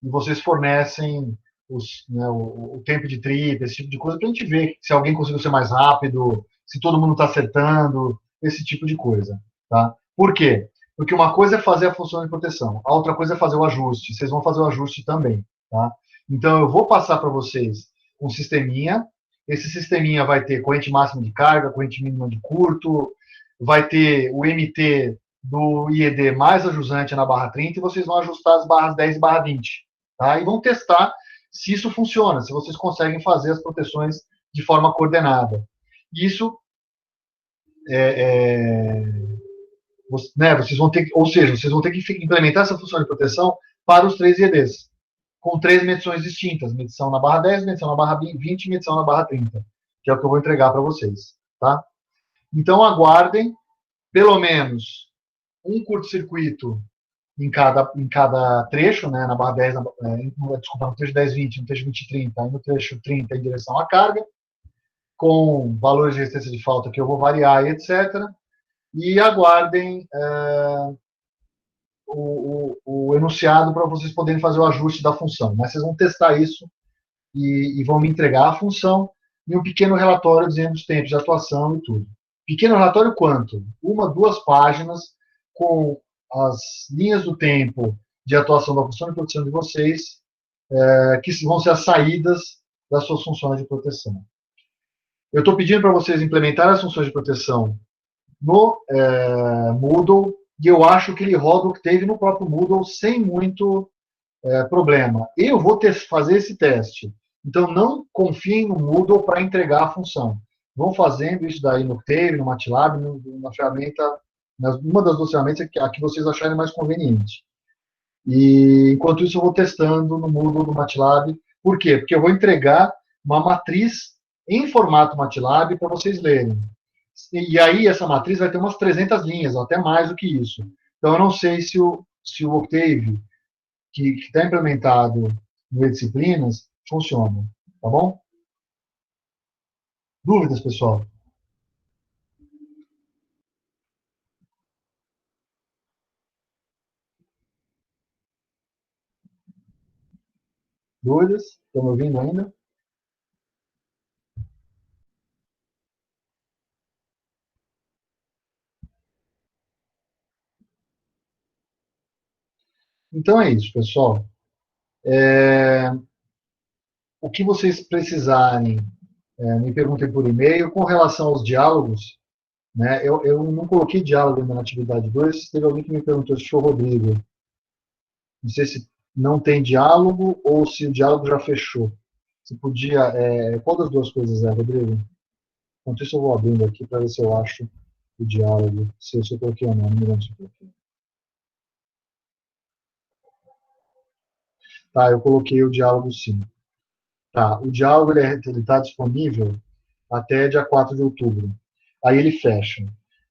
Speaker 1: e vocês fornecem o tempo de trip, esse tipo de coisa, para a gente ver se alguém conseguiu ser mais rápido, se todo mundo está acertando, esse tipo de coisa. Tá? Por quê? Porque uma coisa é fazer a função de proteção, a outra coisa é fazer o ajuste. Vocês vão fazer o ajuste também. Tá? Então, eu vou passar para vocês um sisteminha. Esse sisteminha vai ter corrente máxima de carga, corrente mínima de curto, vai ter o MT do IED mais a jusante na barra 30, e vocês vão ajustar as barras 10 e barra 20. Tá? E vão testar se isso funciona, se vocês conseguem fazer as proteções de forma coordenada. Isso vocês vão ter, ou seja, vocês vão ter que implementar essa função de proteção para os 3 IEDs, com 3 medições distintas, medição na barra 10, medição na barra 20 e medição na barra 30, que é o que eu vou entregar para vocês. Tá? Então, aguardem pelo menos um curto-circuito em cada trecho, né, na barra 10, no trecho 10, 20, no trecho 20, 30, e no trecho 30 em direção à carga, com valores de resistência de falta que eu vou variar e etc. E aguardem o enunciado para vocês poderem fazer o ajuste da função. Mas vocês vão testar isso e vão me entregar a função e um pequeno relatório dizendo os tempos de atuação e tudo. Pequeno relatório quanto? 1, 2 páginas com as linhas do tempo de atuação da função de proteção de vocês, que vão ser as saídas das suas funções de proteção. Eu estou pedindo para vocês implementarem as funções de proteção no Moodle, e eu acho que ele roda o que teve no próprio Moodle sem muito problema. Eu vou fazer esse teste. Então, não confiem no Moodle para entregar a função. Vão fazendo isso daí no Octave, no MATLAB, na ferramenta, uma das duas ferramentas a que vocês acharem mais conveniente. E, enquanto isso, eu vou testando no Moodle, no MATLAB. Por quê? Porque eu vou entregar uma matriz em formato MATLAB para vocês lerem. E aí essa matriz vai ter umas 300 linhas, ou até mais do que isso. Então eu não sei se o Octave, que está implementado no Disciplinas, funciona. Tá bom? Dúvidas, pessoal? Dúvidas? Estão me ouvindo ainda? Então é isso, pessoal. O que vocês precisarem, me perguntem por e-mail. Com relação aos diálogos, né, eu não coloquei diálogo ainda na atividade 2. Teve alguém que me perguntou, se foi o Rodrigo. Não sei se não tem diálogo ou se o diálogo já fechou. Você podia... qual das duas coisas é, Rodrigo? Enquanto isso eu vou abrindo aqui para ver se eu acho o diálogo. Se eu coloquei ou não me lembro se eu coloquei. Tá, eu coloquei o diálogo sim. Tá, o diálogo ele está disponível até dia 4 de outubro. Aí ele fecha.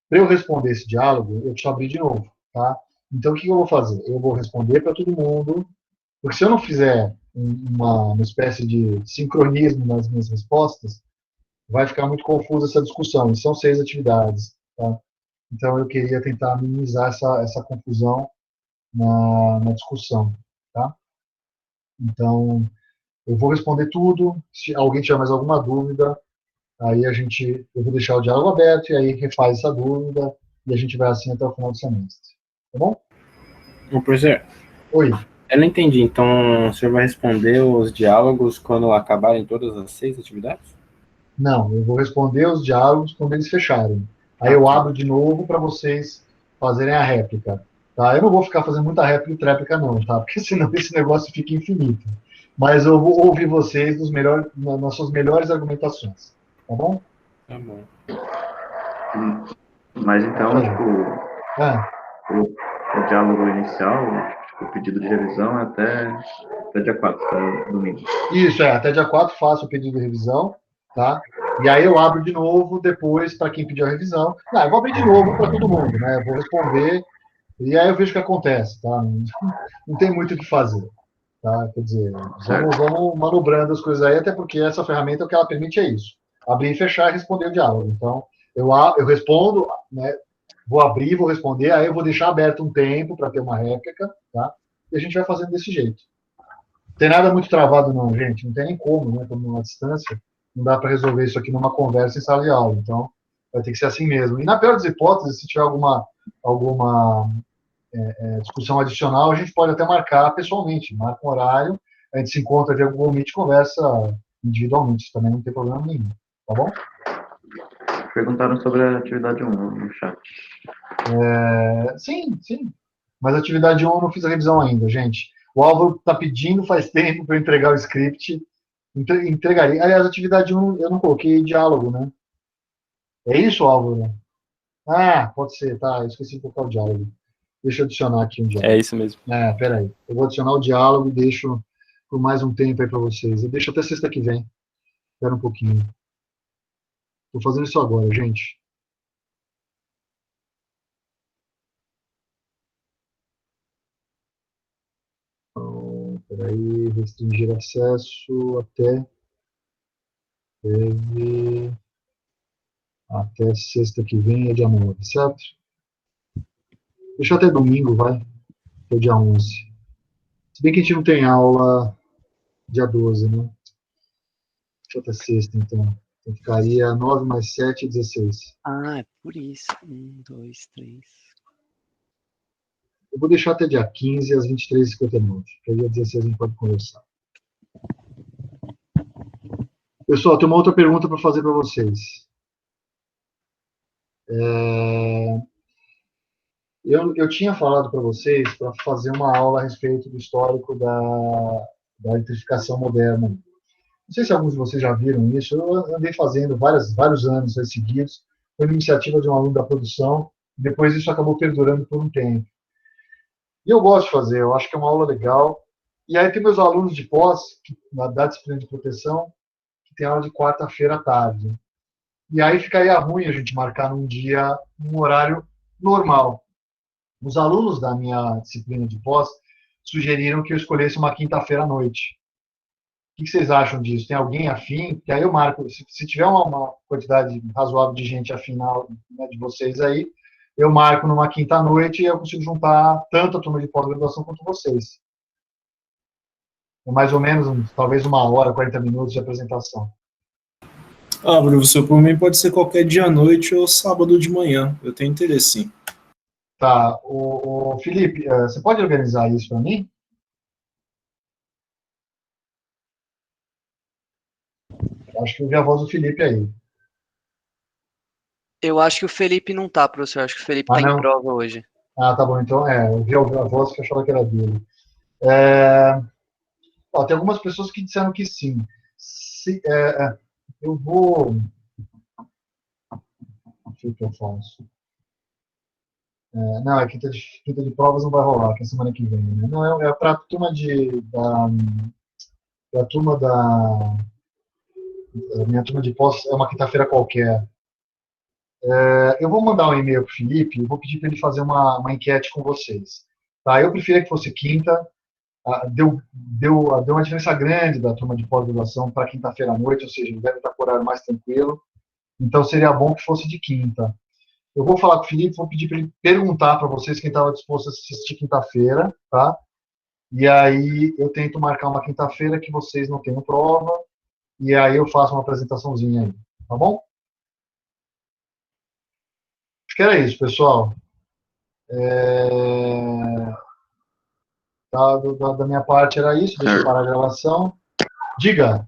Speaker 1: Para eu responder esse diálogo, eu preciso abrir de novo, tá? Então, o que eu vou fazer? Eu vou responder para todo mundo, porque se eu não fizer uma espécie de sincronismo nas minhas respostas, vai ficar muito confusa essa discussão. E são 6 atividades, tá? Então, eu queria tentar minimizar essa confusão na discussão, tá? Então, eu vou responder tudo. Se alguém tiver mais alguma dúvida, aí eu vou deixar o diálogo aberto e aí refaz essa dúvida e a gente vai assim até o final do semestre. Tá bom?
Speaker 7: Ô, professor.
Speaker 1: Oi.
Speaker 7: Eu não entendi. Então, o senhor vai responder os diálogos quando acabarem todas as 6 atividades?
Speaker 1: Não, eu vou responder os diálogos quando eles fecharem. Aí eu abro de novo para vocês fazerem a réplica. Tá? Eu não vou ficar fazendo muita réplica e tréplica não, tá? Porque senão esse negócio fica infinito. Mas eu vou ouvir vocês nas suas melhores argumentações. Tá bom?
Speaker 7: Tá bom.
Speaker 4: Mas então, o diálogo inicial, o pedido de revisão é até dia 4, tá? Domingo.
Speaker 1: Isso, até dia 4 faço o pedido de revisão, tá? E aí eu abro de novo depois para quem pediu a revisão. Eu vou abrir de novo para todo mundo, né? Eu vou responder e aí eu vejo o que acontece, tá? Não tem muito o que fazer, tá? Quer dizer, vamos manobrando as coisas aí, até porque essa ferramenta, o que ela permite é isso. Abrir e fechar e responder o diálogo. Então, eu respondo, né? Vou abrir, vou responder, aí eu vou deixar aberto um tempo para ter uma réplica, tá? E a gente vai fazendo desse jeito. Não tem nada muito travado não, gente. Não tem nem como, né? Estamos numa distância. Não dá para resolver isso aqui numa conversa em sala de aula. Então, vai ter que ser assim mesmo. E na pior das hipóteses, se tiver alguma discussão adicional, a gente pode até marcar pessoalmente. Marca um horário, a gente se encontra via Google Meet e conversa individualmente. Isso também não tem problema nenhum. Tá bom?
Speaker 4: Perguntaram sobre a atividade 1 no chat.
Speaker 1: Sim. Mas a atividade 1 eu não fiz a revisão ainda, gente. O Álvaro está pedindo faz tempo para eu entregar o script. Entregaria. Aliás, a atividade 1 eu não coloquei diálogo, né? É isso, Álvaro? Pode ser, tá. Eu esqueci de colocar o diálogo. Deixa eu adicionar aqui um diálogo.
Speaker 5: É isso mesmo.
Speaker 1: Peraí. Eu vou adicionar o diálogo e deixo por mais um tempo aí para vocês. Eu deixo até sexta que vem. Espera um pouquinho. Estou fazendo isso agora, gente. Peraí, restringir acesso até sexta que vem, é dia 9, certo? Deixa até domingo, vai, que é dia 11. Se bem que a gente não tem aula dia 12, né? Deixa até sexta, então. Então ficaria 9 mais 7, 16.
Speaker 2: É por isso. 1, 2, 3.
Speaker 1: Eu vou deixar até dia 15, às 23h59, que aí dia 16 a gente pode conversar. Pessoal, tem uma outra pergunta para fazer para vocês. Eu tinha falado para vocês para fazer uma aula a respeito do histórico da eletrificação moderna. Não sei se alguns de vocês já viram isso. Eu andei fazendo vários anos seguidos. Foi uma iniciativa de um aluno da produção. Depois isso acabou perdurando por um tempo. E eu gosto de fazer. Eu acho que é uma aula legal. E aí tem meus alunos de pós, da disciplina de proteção, que tem aula de quarta-feira à tarde. E aí ficaria ruim a gente marcar num horário normal. Os alunos da minha disciplina de pós sugeriram que eu escolhesse uma quinta-feira à noite. O que vocês acham disso? Tem alguém afim? Que aí eu marco, se tiver uma quantidade razoável de gente afim, né, de vocês aí, eu marco numa quinta-noite e eu consigo juntar tanto a turma de pós-graduação quanto vocês. É mais ou menos, talvez 1 hora, 40 minutos de apresentação.
Speaker 8: Ah, professor, por mim pode ser qualquer dia à noite ou sábado de manhã. Eu tenho interesse, sim.
Speaker 1: Tá. O Felipe, você pode organizar isso para mim? Acho que eu vi a voz do Felipe aí.
Speaker 2: Eu acho que o Felipe não tá, professor. Eu acho que o Felipe tá em
Speaker 1: não?
Speaker 2: prova hoje.
Speaker 1: Ah, tá bom. Então, eu vi a voz que eu achava que era dele. Tem algumas pessoas que disseram que sim. Eu vou... O que eu faço? Não, a quinta de provas não vai rolar, que é semana que vem. Né? Não, é para a turma a minha turma de pós é uma quinta-feira qualquer. Eu vou mandar um e-mail para o Felipe e vou pedir para ele fazer uma enquete com vocês. Tá? Eu preferia que fosse quinta. Deu uma diferença grande da turma de pós-graduação para quinta-feira à noite, ou seja, ele deve estar com o horário mais tranquilo. Então, seria bom que fosse de quinta. Eu vou falar com o Felipe, vou pedir para ele perguntar para vocês quem estava disposto a assistir quinta-feira, tá? E aí eu tento marcar uma quinta-feira que vocês não tenham prova, e aí eu faço uma apresentaçãozinha aí, tá bom? Acho que era isso, pessoal. Da minha parte era isso, deixa eu parar a gravação. Diga.